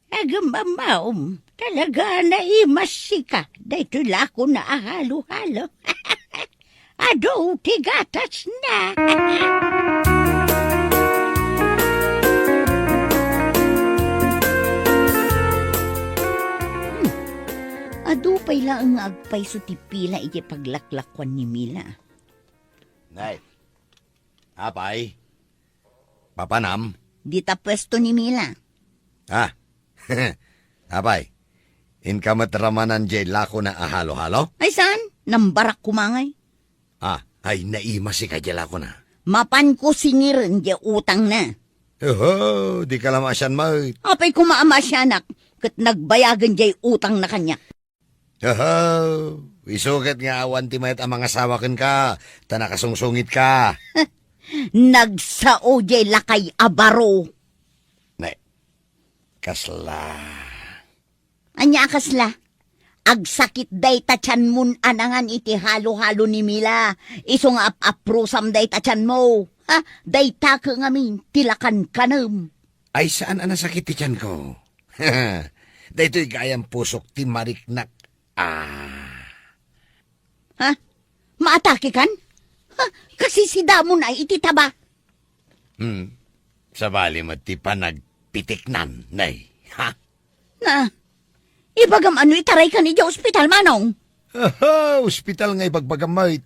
Agamamaom, talaga na imasika. Dahito lako na ahalo-halo. Ado, tigatas na. Ado pa'y lang agpay so tipila iti paglaklakwan ni Mila. Nay, apay, Papanam? Dita pwesto ni Mila. Ah, apay, inkamat ramanan jay lako na ahalo-halo? Ay saan? Nambarak kumangay. Ah, ay naima si kajala ko na. Mapan ko singirin di utang na. Oh, di ka lamang asyan mo. Apay kumaama siya nak, kat nagbayagan di utang na kanya. Oh, isukat nga awan ti mayat ang mga sawakin ka, tanakasungsungit ka. Nagsao di lakay abaro. Ne, kasla. Anya kasla? Agsakit day tachan mun anangan iti halo-halo ni Mila. Iso nga ap-aprosam day tachan mo. Ha? Day taka ngamin, tilakan kanam. Ay saan ang nasakit ti tiyan ko? Dayto'y gayang pusok ti mariknak. Ah. Ha? Maatake kan? Ha? Kasi si Damon ay ititaba. Sa bali mo ti panagpitiknan, nay. Ha? Na, ibagam ano itaray ka ni ospital manong? Ospital nga ibagbagamay.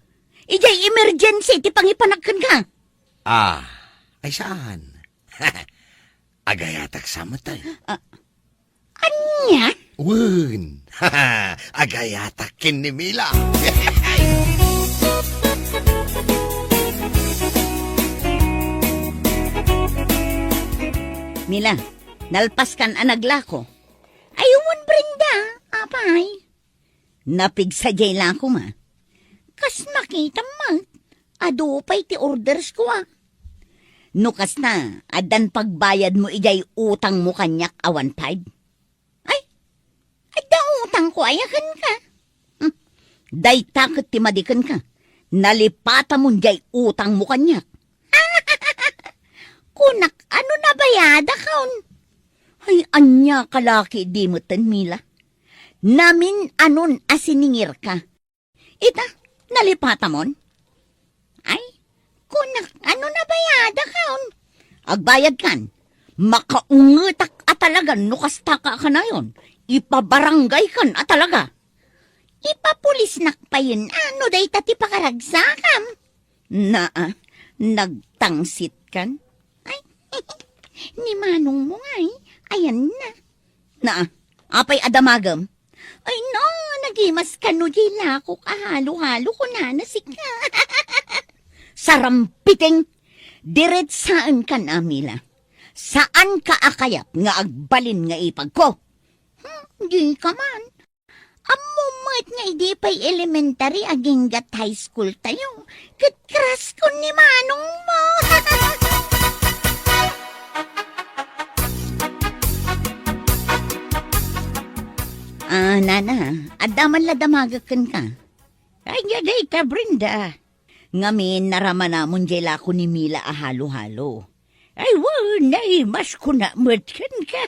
Ijay emergency, ti pangipanagkan ka. Ah, ay saan? Agayatak samatay. Anya? Wun. Agayatak kinimila. Mila, nalpas kan anagla ko. Ayun, Brenda, apay. Napigsa jay lang ko ma. Kas makita ma, adupay ti orders ko ah. Nukas na, adan pagbayad mo ijay utang mo kanyak awan 5. Ay, ada utang ko ayakan ka. Day takot ti madikan ka. Nalipata mo jay utang mo kanyak. Kunak, ano na bayada kaon? Ay, anya kalaki di mo tan Mila. Namin anon asiningir ka. Ita, nalipata mon? Ay, kunak, ano na bayada kaon? Agbayad kan, makaungetak atalagan nukas taka ka na yon. Ipabarangay kan atalaga. Ipapulis nakpayin, ano day tati pakaragsakam? Nagtangsit kan? Ay, ni Manong mo ngay, ayan na. Apay adamagam? Ay no, nagimas ka no jila ko kahalo-halo ko na nasika. Sarampiting, diretsaan ka na, Mila. Saan ka akayap nga agbalin nga ipag ko? Di ka man. Amumait nga hindi pa'y elementary aging gat high school tayo. Katras ko ni Manong mo. Nana, adaman la damagakan ka. Ay, yaday ka, Brenda. Ngamin, naraman namon jela ko ni Mila ahalo-halo. Ay, nay, mas kunamutkan ka.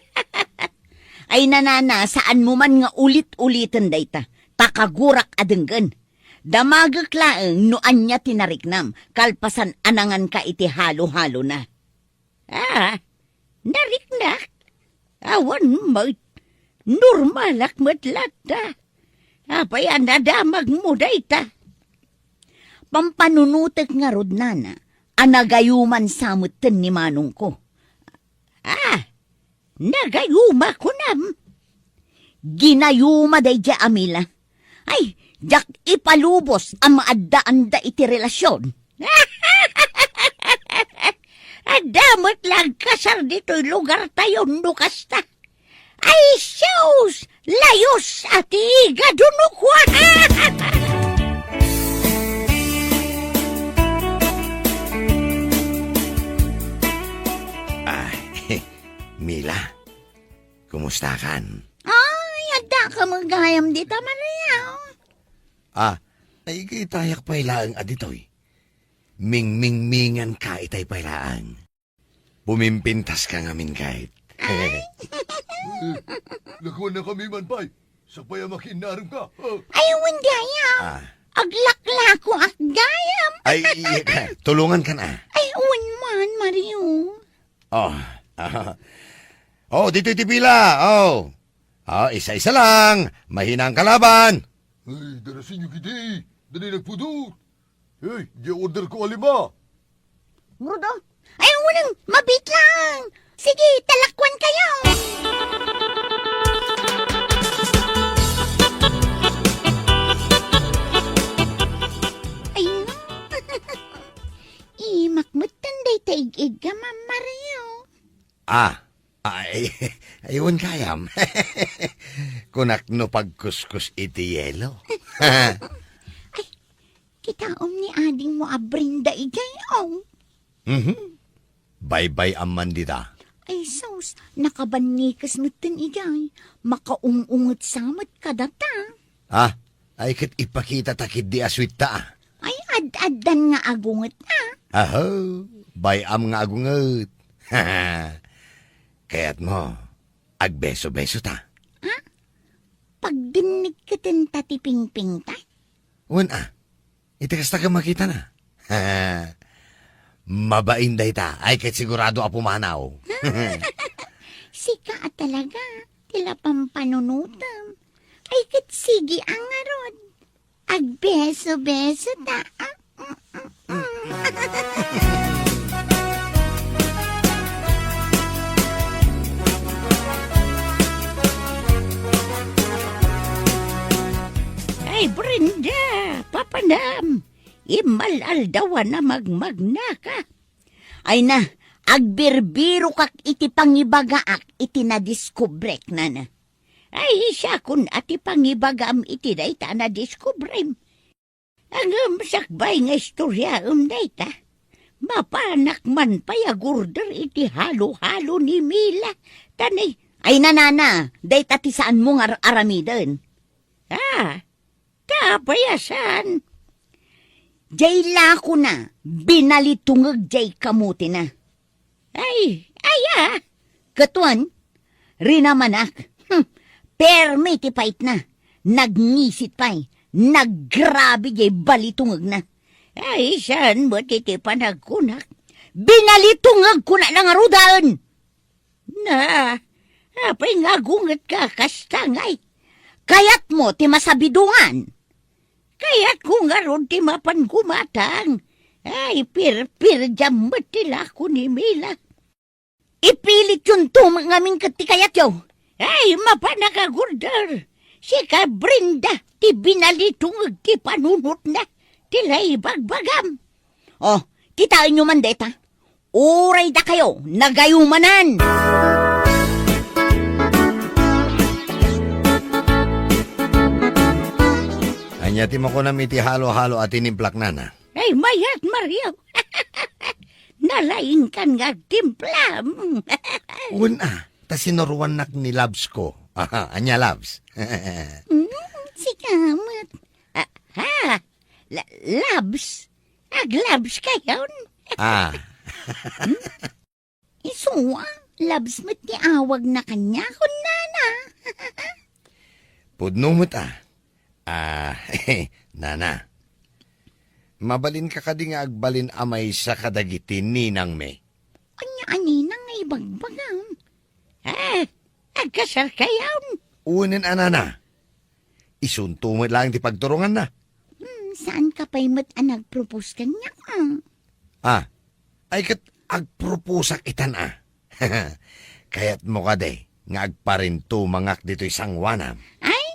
Ay, nanana, saan mo man nga ulit-ulitan dayta. Takagurak adenggan. Damagak laeng no anya tinariknam. Kalpasan anangan ka iti halo-halo na. Nariknak. Awan mo. Normalak matlata. Apay anadamag mo dayta. Pampanunutek nga rod nana, anagayuman samutan ni Manong ko. Nagayuma ko nam. Ginayuma day dya Amila. Ay, jak ipalubos ang maadaan da iti relasyon. Adamot lang kasar dito'y lugar tayo nukas ta. Ay, siyos! Layos ati gadunukwa! Mila, kumusta kan? Ay, ada ka magayam dita, Maria. Ay itayak pailaang aditoy. Ming-ming-mingan ka itay pailaang. Pumimpintas ka ngamin kahit. Lakuan na kami man, pay. Sapaya makinarang ka. Ay, wandaya. Aglakla ko at gayam. Ay, tulungan ka na. Ay, man, Mario. Dito itipila. Isa-isa lang. Mahina ang kalaban. Ay, darasin yung kiti. Dali nagpudot. Hey, di order ko alima. Brudo, Ay, walang mabit lang. Sige, talakwan kayo. Ay, no. Imakmutan day taig-ig ka, Ma'am Mario. Ayun kayam. Kunak no pagkuskus iti yelo. Kitaom ni ading mo abrinda igay, oh. Bye-bye aman dita. Ay, sus, nakabanikas mo tin igay. Makaungungot samot kadata. Ay kat ipakita takid di aswit ta. Ay, ad-adan nga agungot na. Aho, bayam nga agungot. Kaya't mo, agbeso-beso ta. Pag dinig ka tin tatiping-ping ta. Itikas ta ka makita na. Mabainday ta, ay kat sigurado apumanaw. Sika talaga, tila pampanunutam. Ay, kat sige ang arod. Agbeso-beso ta. Ay, Brenda, papanam. Imalal daw na magmagna ka. Ay na, agbirbiro kak iti pangibagaak iti nadiskubrek na na. Ay, siya kun ati pangibagam iti dayta na diskubrem. Ang sakbay nga istorya dayta. Mapanak man payagurder iti halo-halo ni Mila. Tanay, ay nanana, dayta ti saan mong aramiden. Tapayasan. Jay lako na, binalitungag jay kamuti na. Ay, katuan, rinamanak. Perme ti pait na, nagngisit pa'y, naggrabe jay balitungag na. Ay, saan mo titi panagkunak? Binalitungag ko na ng arudaan. Apay nga gungat ka kastangay. Kayat mo ti masabidungan. Kaya't kung aron ti mapan gumatang, ay pir jam matila ko ni Mila. Ipilit yun tumang kati kayat yo. Ay mapanakagurder. Si ka Brenda ti binalitungag ti panunot na. Tila ibagbagam. Oh, kitain nyo man deta. Uray da kayo, nagayumanan. Anyati mo ko na miti halo-halo at inimplak na na. Ay, mayat, Mario. Nalaing kan nga timpla. Ta sinuruan nak ni Labs ko. Anya Labs. Si Kamat. Labs? Aglabs kayon? Isuwa, Labs mo't ni awag na kanya kun nana. Pudno mo't Nana. Mabalin ka kadi nga agbalin amay sa kadagiti ninang me. Anya-aninang nga ibagbagam. Agkasar kayon. Unin anana. Isunto mo lang ti pagturungan na. Saan ka pa'y mat nag-propose kanya ka? Ay kat agproposak itan Kayat mo ka de, nga agparinto mangak dito'y sangwanam. Ay,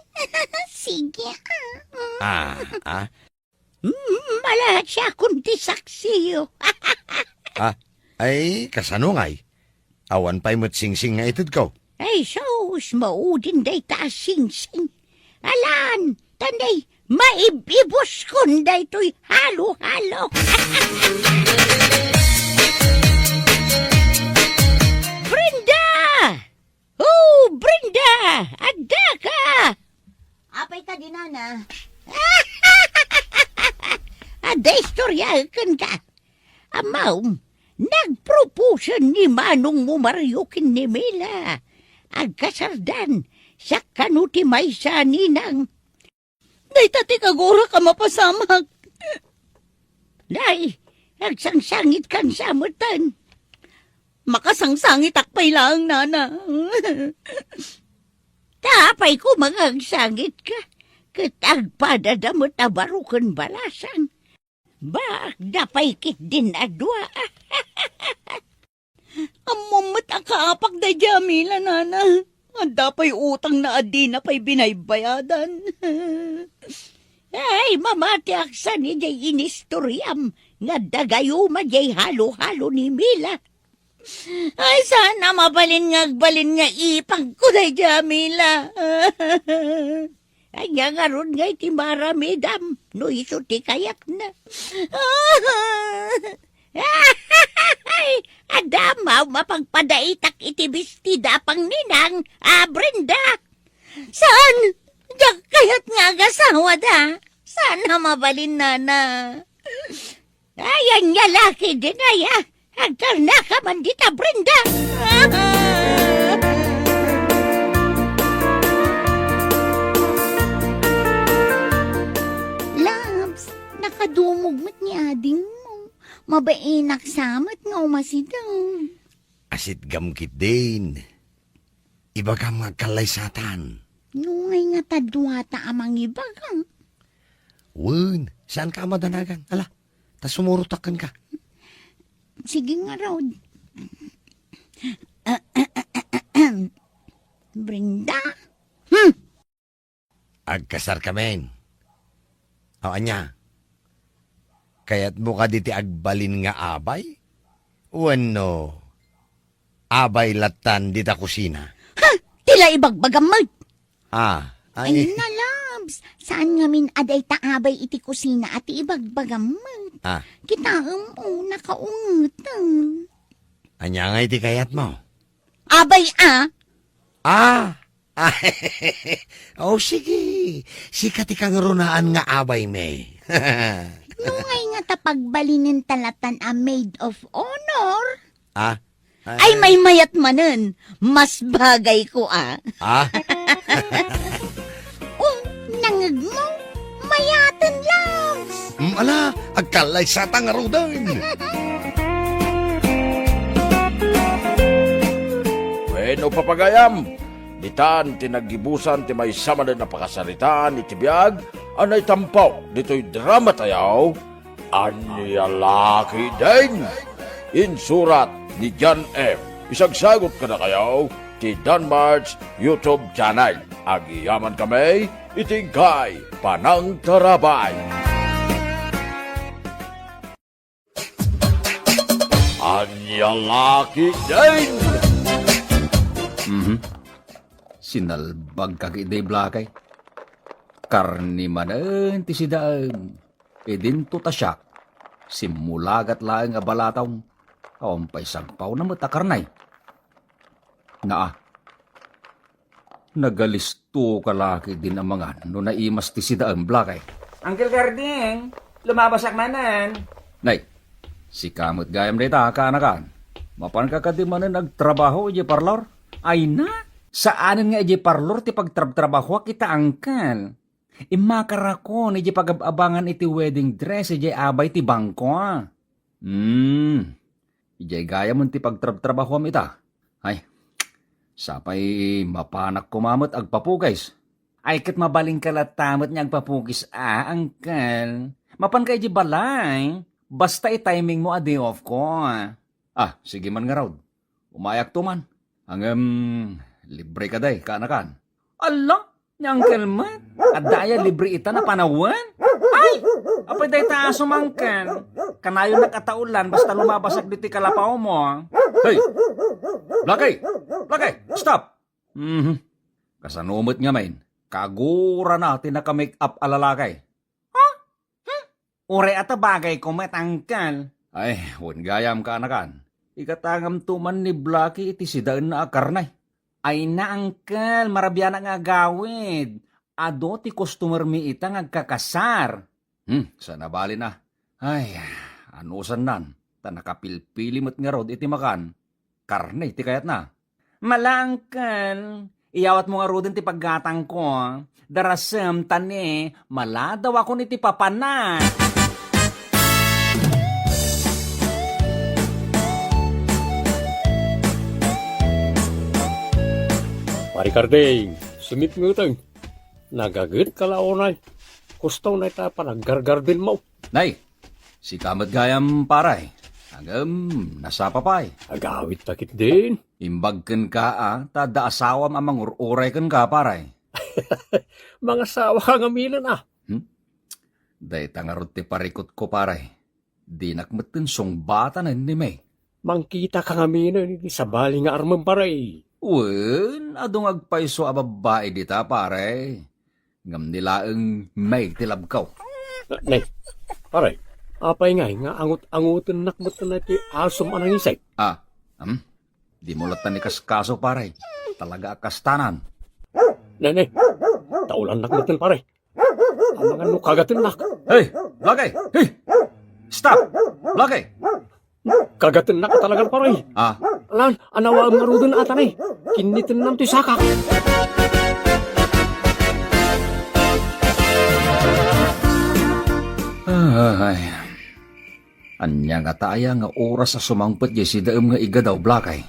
sige malahat siya kundi saksiyo. Ay, kasanungay. Awan pa'y mo't singsing nga itid ko. Ay, sos, maudin day ta sing-sing. Alan, tanday, maibibos kunday to'y halo-halo. Brenda! Oh, Brenda! Adda ka! Apay ka din, Nana. Ada istoryakan ka. Amaw, nagpropose ni Manong mo Mariokin ni Mila. Agkasardan, sa kanuti may sa ninang. Day tati kagura ka mapasamag. Day, agsangsangit kan samutan. Makasangsangit akpay lang, Nana. Tapay ko magagsangit ka. Katagpadadamot na barukan balasang. Dapay kit din adwa. Amamot akaapak da Jamila, nana. Anda pa'y utang na adi na pa'y binaybayadan. Ay, mamati aksa ni jay inistoryam. Nga dagayo ma jay halo-halo ni Mila. Ay, sana mabalin nga ipang ko day Jamila. Ay, nga ron nga iti maramidam. No iso ti kayak na. Ay, adamaw mapagpadaitak iti bestida pang ninang, Brenda. Saan? Diyak kayat nga agasawa da. Sana mabalin nana. Ayan nga laki din ay agkar na ka man dita, Brenda. Labs, nakadumog mat ni ading mo. Mabainak samat nga umasidang. Asit gamkit din. Iba ka mga kalaysatan. Nungay nga tadwata amang ibagang. Wen, saan ka madanagan? Ala, ta sumurutakan ka. Sige nga raw. Brenda? Agkasar ka men. Awan niya. Kaya't mo ka diti agbalin nga abay? Wano? Abay latan dita kusina. Ha! Tila ibagbagamag! Ay. Ay na, Labs. Saan nga min aday taabay iti kusina at ibagbagamag? Kita mo, nakaungutan. Anya nga iti kayat mo? Abay Oh, sige. Sikat ikang runaan nga abay, me. Nungay nga tapagbalinin talatan a maid of honor. Ay, may mayat manen. Mas bagay ko, Nangag mo, mayatan, Labs. Ala, agkalay sa tangarudan. Bueno, papagayam. Ditan, tinagibusan, ti may sama na napakasaritaan, itibiyag, anay tampaw, dito'y drama tayaw, anyalaki din. Insurat ni John F. Isagsagot ka na kayaw, ti Danmar's YouTube channel. Agiyaman kami, itingkay, panang tarabay. Anyalaki din. Sinalbag kagide blakay. Karni manen ti sidaan. Edinto tasyak. Simulagat laeng abalataw. Awampay sagpaw na matakarnay. Nagalisto kalaki din ang mga no naimas ti sidaan blakay. Uncle Garding, lumabasak manan. Nay, si kamot gayam rita kaanakan. Mapan ka di manen nagtrabaho ije parlor? Ay na? Saanan nga ije parlor ti pagtrabaho kita angkal. Imakara ko ni ije pagabangan iti wedding dress ije abay ti bangko. Ije gaya mo ti pagtrabaho am ita. Ay, sapay mapanak kumamot agpapugays. Ay kat mabaling kalatamot niya agpapugis angkal. Mapan ka ije balay. Basta i-timing mo a day off ko. Sige man nga raw. Umayak to man. Libre ka day, kaanakan. Ala, nyangkel man. At daya libre ita na panawan. Ay, apay day taas umangkan. Kanayon nakataulan basta lumabasag dito kalapaw mo. Hey, Blakay, stop. Kasanumot nga main. Kagura natin na ka-make up alalakay. Ure ata bagay ko metangkal. Ay, huwag gayam kaanakan. Ikatangam tuman ni Blackie iti sidaan na akarnay. Ay na, angkel, marabyan nga gawid. Ado ti customer mi ita ngagkakasar. Sana bali na. Ay, anusan nan. Ta nakapilpili mo't nga rod iti makan. Karne iti kayat na. Mala, angkel. Iyawat mo nga rodin ti paggatang ko. Darasem tani, mala daw ako niti papanan. Marikardeng, sumit mo itang. Nagagit ka laonay. Gusto na ita pa naggargardin mo. Nay, si kamat gayam paray. Nasapa pa'y. Agawit takit din. Imbagken ka tada asawam amang uray ken ka paray. Mga sawa ka nga milan Day tangarot ti parikot ko paray. Di nakmetin song bata na ni may. Mangkita ka nga milan, hindi sa bali nga armang paray. Wen, adong agpaiso a babae dita paray. Ngam nilaeng may tilabkaw. Nay, paray, apay nga angut-angutan nakmatan na ti asom anang isay. Di mo latan ni kaskaso paray. Talaga kastanan. Nay, taulan nakmatan paray. Ang mga kagatan nak. Hey, Blagay! Hey! Stop! Blagay! Kagatan nak talagang paray. Alan, anawa ang marudon ata nay. Kinitin nam ti sakak. Ay, anya nga taya nga oras sa sumangpet di si daem nga iga daw, Blakay.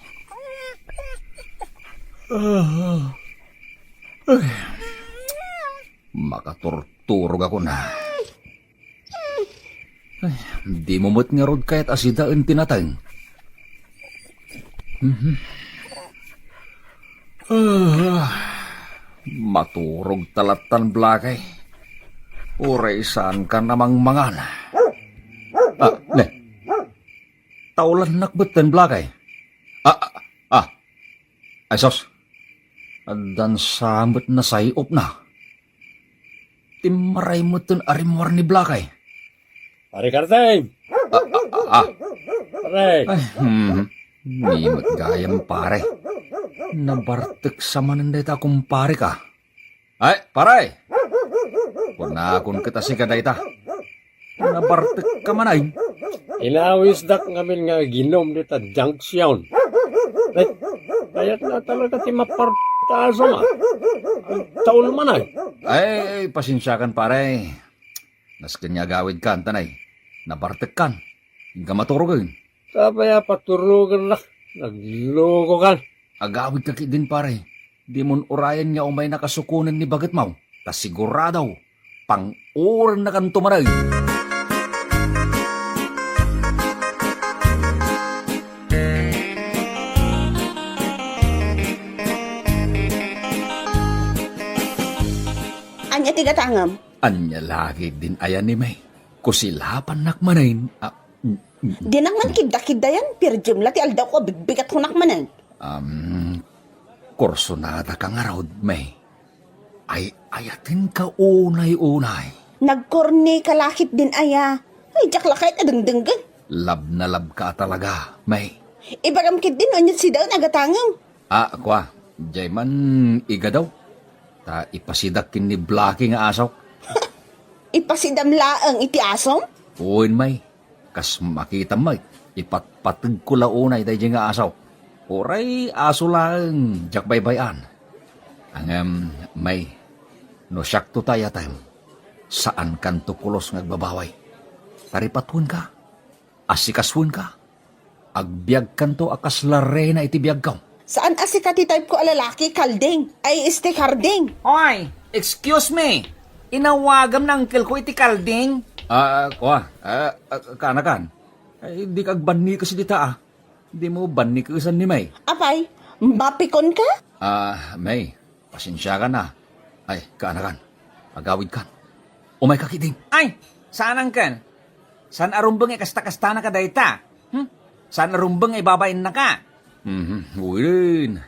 Makaturturog ako na. Ay, di mo mo't nga rod kahit asidaan tinatang. Maturog talatan, Blakay. Uray saan ka namang mangan. Ne. Taulan nakbetan, Blakay. Ay, sos. Adan samot na sayop na. Timaray mo ton arimwar ni Blakay. Pare Karteng! Pare! Nimot gayam pare. Nabartek sa mananday ta kumpare ka. Ay, pare! Punakon kita si kadayta. Nabartek ka manay. Inawis dak ngamin nga ginom dita junction. Ay, kayat na talaga ti mapartaso ma. Taon man ay. Ay, pasensyakan pare. Nas kanya gawid kan tanay. Nabartek kan. Hingga maturugan. Sabaya paturugan na. Nagloko kan. Agawid ka din pare. Di mon urayan nga umay nakasukunan ni Bagat Mau. Tas siguradaw. Pang-uran na kan tumaray. Anya tigatangam? Anya lagi din ayan ni May. Kusilapan nakmanain. Di naman kidda-kidda yan. Pero jumla ti aldaw ko bigbigat ko nakmanan. Korsonada ka nga raw, May. Ay ayatin ka unay-unay. Nagkorne kalakit din aya. Ay, jaklakait adengdenggan. Lab na lab ka talaga, May. Ibagamkit din onyot si daw nagatangam. Kwa. Jay man iga daw. Ta ipasidakin ni Blackie nga asaw. Ipasidam laang iti asom? Uwin, May. Kas makita, May. Ipatpatag ko launay dahi nga asaw. Oray aso lang, jak baybayan. Ang May, no siyak to tayo time. Saan kan tukulos ngagbabaway? Taripatun ka, asikaswun ka, agbiag kan to akas lare na itibiyag ka. Saan asikati type ko alalaki, kalding? Ay, este karding. Oy, excuse me. Inawagam ng uncle ko iti kalding. Kanakan. Ay, di kagbanni kasi dita Di mo banni kasan ni May. Apay, mapikon ka? May, pasensya ka na. Ay, kanakan. Agawid kan. Umay kakiting. Ay, saan ang kan? Saan arumbang kasta-kasta na ka dayta? Saan arumbang babain na ka? Uwin.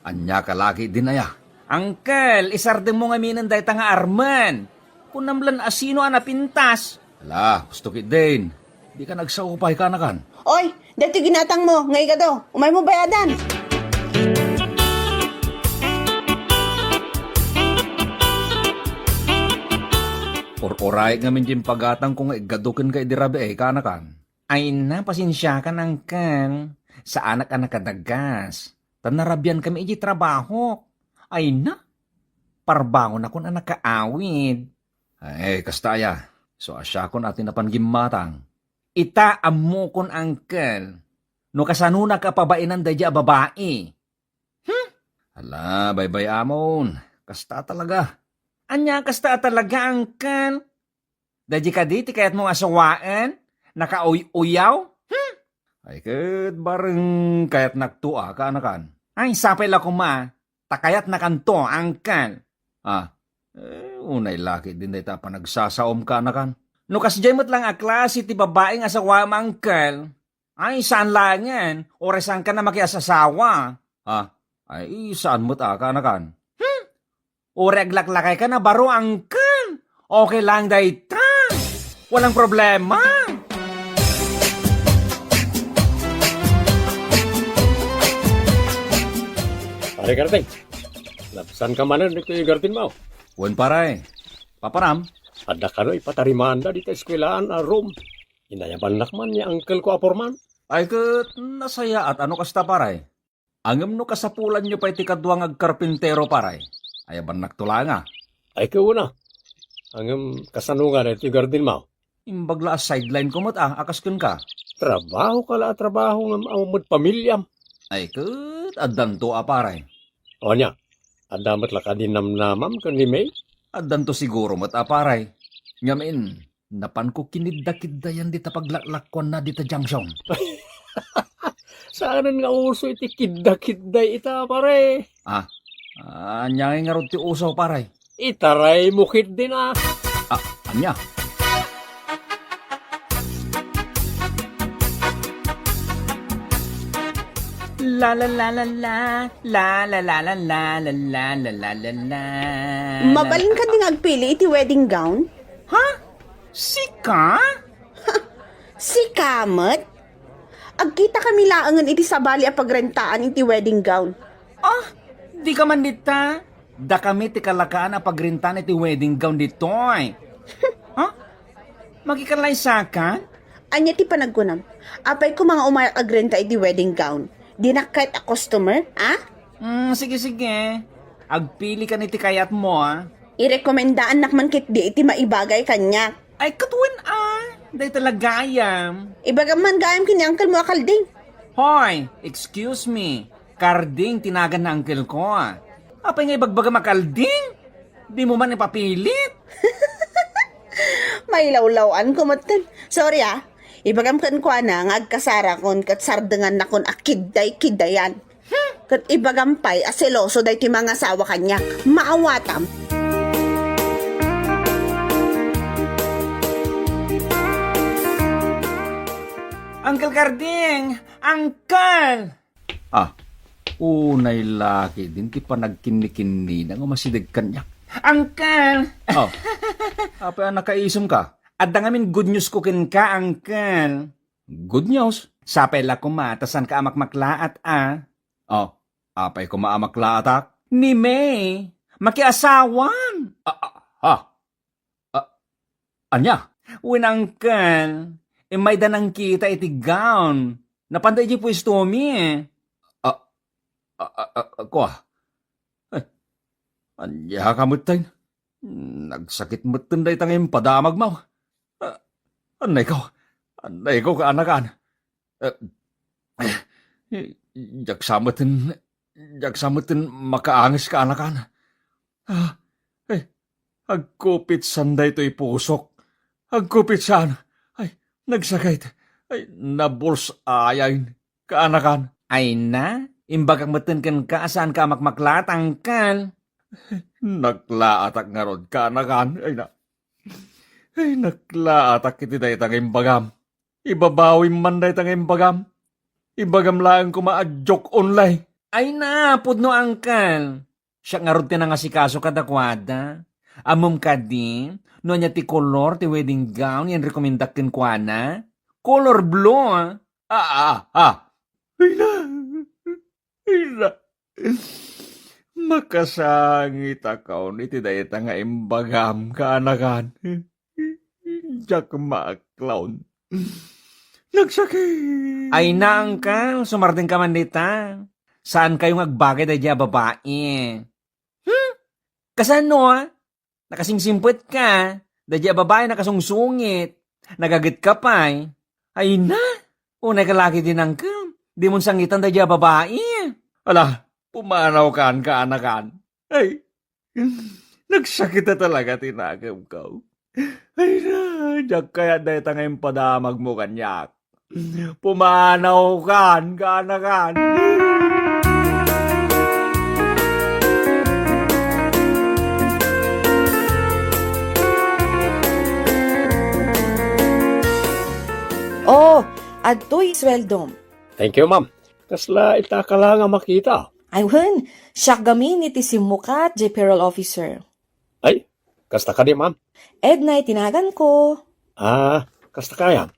Anya ka lagi din aya. Uncle, isardeng mo nga minan dayta nga arman. Kung namlan asino anapintas. Ala, gusto kit din. Di ka nagsaupay ka na kan. Oy, dito ginatang mo, ngay ka do. Umay mo bayadan. Oray nga min jim pagatang kung igadukin ka idirabe kanakan. Ay na, pasensya ka nang kan. Sa anak-anak kadagas. Tanarabyan kami iji trabaho. Ay na, parbangon ako na nakaawid. Ay, kastaya. So asya ko natin na panggimatang. Ita amo kon uncle. No kasanuna ka pabainan dadya babae. Hala, bye-bye amon. Kasta talaga. Anya kasta talaga uncle. Dadya ka diti kaya't mong asawaan? Nakauyaw? Ay, kat bareng kayat nagtua ka anakan. Ay, sapay la kuma. Takayat na kanto, angkan. Unay laki din day ta pa nagsasaom ka anakan. No kasjemot lang a klase ti babae nga asawa mangkel. Ay, saan lang yan? Oresan ka na makiasasawa. Ay, saan mo't ka anakan? Ore aglaklakay ka na baro angkan. Okay lang day ta. Walang problema. Pare Garding, lapsan ka manan dito yung garden mo. Wan paray. Paparam. Ada ka no ipatarimaan da dito eskwelaan a room. Inayaban nakman niya uncle ko aporman. Ay, kat nasaya at ano kasta paray. Angam no kasapulan nyo pa iti kadwang agkarpintero paray. Ayaban naktula nga. Ay ka una. Hanggang kasanungan ito yung garden mo. Imbagla sideline ko mo't akas kun ka. Trabaho ka la, trabaho ng amod pamilyam. Ay, kat adan to paray. O niya, adamat la ka din namnamam kan ni May. Adan to siguro mo't paray. Ngamin, napan ko kinidda-kiddayan dita paglaklakwan na dita junction. Saan nga uso iti kidda-kidday ita pare? Anyangin nga ron ti usaw paray. Itaray mukit din Anya? La la la la la la la la la la la la la la la la. Mabalin ka ding agpili iti wedding gown? Ha? Sika? Si Kamat? Agkita kami laangan iti sabali a pagrentaan iti wedding gown. Di ka man dita. Da kami ti kalakaan a pagrintan iti wedding gown ditoy. Ha? Magikalay saka? Anya ti panagkunam. Apay ko mga umayak agrenta iti wedding gown. Di na kahit a customer, Sige. Agpili ka niti kayat mo, Irekomendaan nakman kit di iti maibagay kanya. Ay, katuwin Day talagayam. Ibagam man gayam kini uncle mo akalding. Hoy, excuse me. Karding tinagan na uncle ko, Apay nga ibagbaga makalding? Di mo man ipapilit? May lawlawan ko matan. Sorry Ibagam kan kwa na nga agkasara kon kat sardengan na kon akidday-kidayan. Kat ibagam pay aseloso day ti mga asawa kanya. Maawatam. Uncle Karding! Uncle! Unay laki din ti panagkinni-kinni na umasidig kanya. Uncle! Apa nakaisom ka? Adda ngamin good news ko kin ka, uncle. Good news? Sapay la kumatasan ka amakmaklaat, apay ko maamaklaat ni May. Makiasawan. Anya? Win, uncle. May danang kita iti gown. Napanday di pwesto mi. Anya kamutay. Nagsakit mo tunday tangim padamag mo. Anay ko ka anakan. Jaksamutin makaangis ka anakan. Agkupit sanday to'y pusok. Agkupit san. Nagsakit. Nabuls ayayin ka anakan. Ay na? Imbagak matin ka saan ka makmaklat angkal. Naklaatak nga rod ka anakan. Naklaatak iti day tang imbagam. Ibabawim man day tang imbagam. Ibagam lang kumaadjok online. Ay na, pudno angkal. Siya nga rod tinangasikaso kadakwada. Amom ka din, no niya ti color ti wedding gown yan rekomendakin kwa na. Color blue, Ay na. Makasangit akaw iti dayta nga imbagam ka anakan. Jack clown. Nagsakit. Ay na, angkal. Sumarding ka man dita. Saan kayong agbagay da dya babae? Kasano nakasingsimpwet ka. Da dya babae nakasungsungit. Nagagit ka pa Ay na. Unay ka laki din, angkal. Di mo sangitan da dya babae. Ala, pumanaw ka anakan. Ay, nagsakit na talaga tinagam ka. Ay na, diyak kaya dahil tangayong padamag mo kanyak. Pumanaw kan, ganagan. Oh, adto'y sweldom. Thank you, ma'am. Kasla ita ka lang nga makita. Ayun, siyak gamin iti simukat, J. Payroll Officer. Ay, kasta ka di, ma'am. Edna, tinagan ko. Ah, kasta kaya.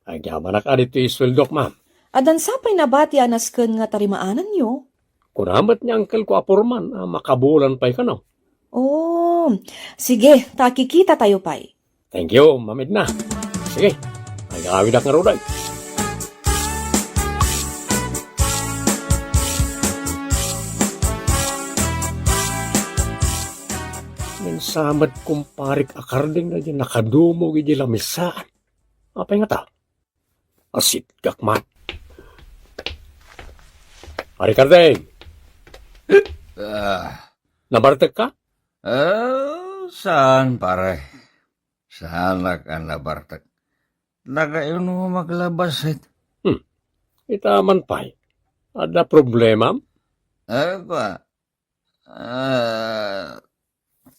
Agyaman na ka dito isweldok, ma'am. Adan sapay nabati anasken nga tarimaanan nyo. Kunamat niya angkel ko apurman, makabulan pa'y ka no. Oh, sige, takikita tayo pa'y. Thank you, Ma'am Edna. Sige, agawid ak nga roday. Minsamad kumparik akarding na dyan nakadumog iti lamisaan. Apay nga ta? Asit gakmat. Ari Kardeng, nabartag ka? Saan, pare? Saan ka nabartag? Nagayon mo maglabas, eh. Itaman pa'y. Ada problema? Ba?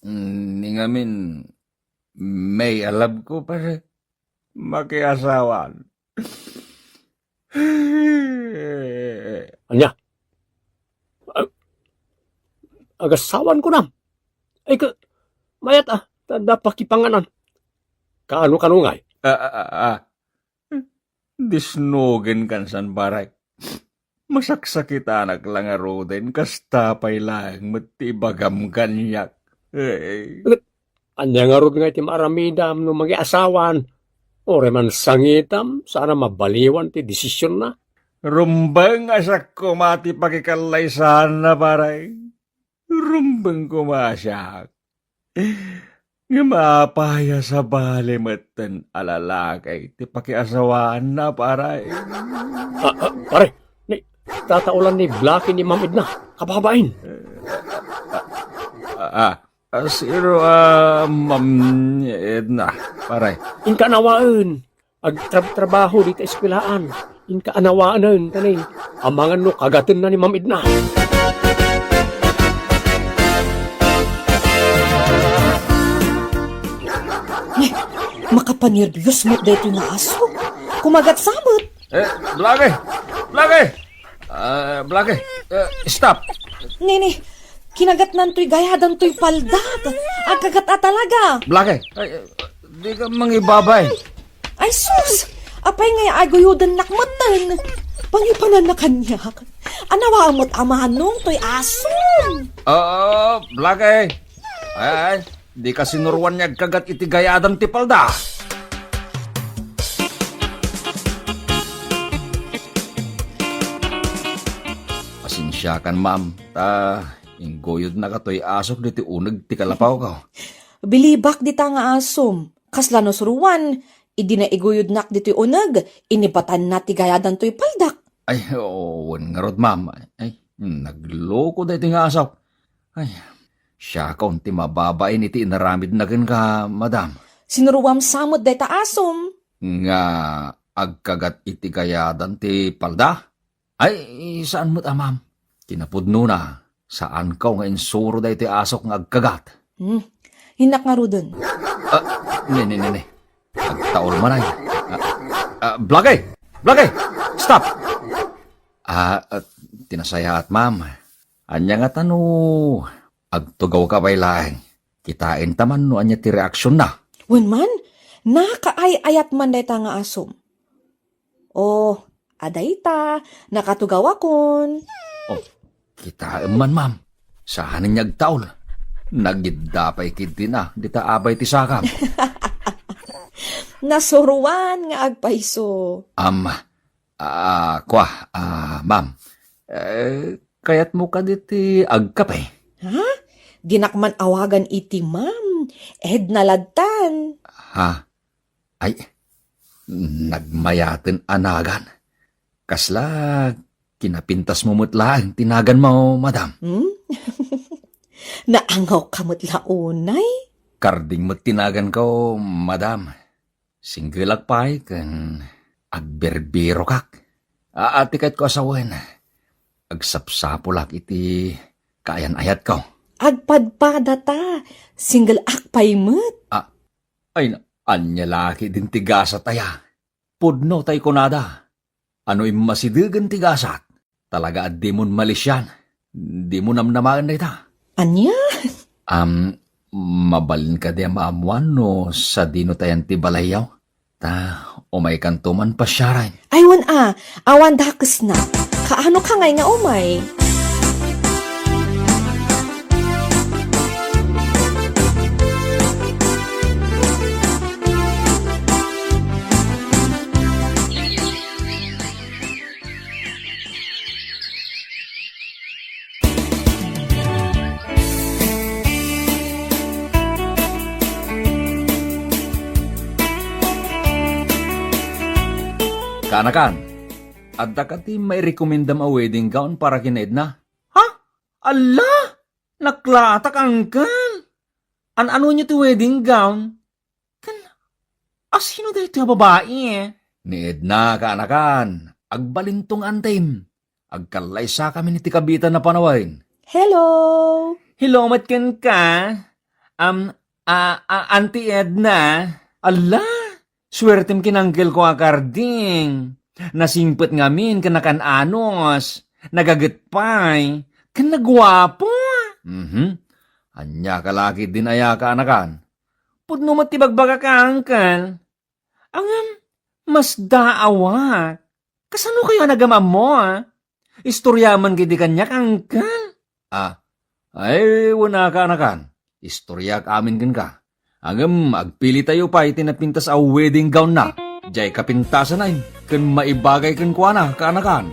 Ni ngamin, may alab ko, pare. Makiasawan. Anya? Agasawan ko na. Ay, mayat tada pakipanganan. Kaano kanungay? Disnogen kan san barak. Masaksakit anak lang aroden, kastapay lang, matibagam kanyak. Anya nga rod nga iti maramidam no magiasawan. Ore man sangitam, sana mabaliwan ti desisyon na. Rumbang asak ko mati pakikalay sana paray. Rumbang kumasyak. Nga mapaya sa bali matan alalakay ti pakiasawaan na paray. Pare, tataulan ni Blackie ni Ma'am Edna. Kababain. Siro, Ma'am Edna, paray. Inka anawaan. Agtrabaho dito eskwelahan. Inka anawaan tanin. Amangan no kagatan na ni Ma'am Edna. Makapanerbiyos mo't dito na aso. Kumagat samot. Blackie, stop. Nini, kinagat nanto'y gayadan to'y paldag. Agkagat talaga. Blackie, di ka mangibabay. Ay sus, apay nga aguyudan nakmatan. Pangipanan na kanyak. Anawa mo't amahan nung to'y aso. Blackie. Ay, di ka sinuruan niya kagat iti gayadan ti palda. Pasensya kan, ma'am. Inggoyod na ka to'y asok diti unag ti kalapaw ka. Bilibak dita nga asom. Kasla no suruan. Idi na iguyod nak dito'y unag. Inibatan na ti gayadan to'y paldak. Ay, oo, nga rod, ma'am. Ay, nagloko dito nga asaw. Ay, siya kaunti mababain iti inaramid na ka, madam. Sinuruam samot deta asom. Nga agkagat iti gayadan ti palda. Ay, saan mo't ma'am? Kinapudno na. Saan ka nga insuro da iti asok nga agkagat? Hinak nga rudon. Nene. Agtaol man ay. Blackie! Stop! Tinasaya at ma'am. Anya nga tano, agtugaw ka pa'y lang. Kitain taman no anya ti reaksyon na. Wen man, nakaay-ayat man deta nga asom. Oh, adayta, nakatugaw akon. Oh, kitain man ma'am. Saan niya agtaol? Nagidapay kiti na, dita abay ti sakam. Nasuruan nga agpaiso. Ma'am. Kayat mo ka diti agkapay. Ha? Dinakman awagan iti ma'am. Edna ladtan. Ha? Ay, nagmayaten anagan. Kasla, kinapintas mo mutlaan, tinagan mo, madam. Naangaw kamot launay. Karding mo tinagan ko, madam. Singgilak pa'y kan agberbero kak. Ati kahit ko asawan. Agsapsapulak iti kaayan ayat ko. Agpadpada ta. Single akpay mo't. Ay, anya laki din tigasa taya. Pudno tay kunada. Ano masidigan tigasat. Talaga at di mo malisyan. Di mo namnamaan na ita. Anya? Mabalin ka di maamuan no sa dino tayan ti balayaw. Ta, umay kantuman pa siya rin. Aywan awan dakas na. Kaano ka ngay nga umay? Kanakan, adda ka ti may rekomendam a wedding gown para kina Edna? Ha? Ala! Naklatak angkan! Ano niyo ti wedding gown? Sino dahil ti babae eh? Ni Edna, kanakan, agbalintong antim. Agkalay sa kami ni ti kabitan na panawain. Hello! Hello, matkan ka? Auntie Edna? Ala! Swertem kinanggel ko akarding. Nasimpet ngamin kanakananos. Nagagetpay. Kanagwapo. Anya ka laki din aya ka anakan. Pudno matibagbaga ka angkal. Mas daawa. Kasano kayo nagamam mo Istoryaman kiti kanyak angkal. Ay wala ka anakan. Istoryak amin kan ka. Agpili tayo pa itinapintas a wedding gown na. Jay kapintasan na kan maibagay kan kwa na, kaanakan.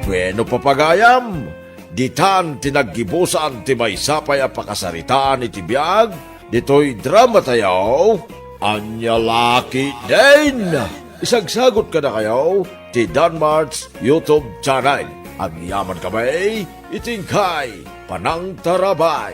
Bueno papagayam, ditan tinaggibusan ti may sapay a pakasaritaan iti biyag, dito'y drama tayo, anya laki din. Isagsagot ka na kayo, ti Danmarts YouTube channel. Agyaman kami, itingkay, panang tarabay.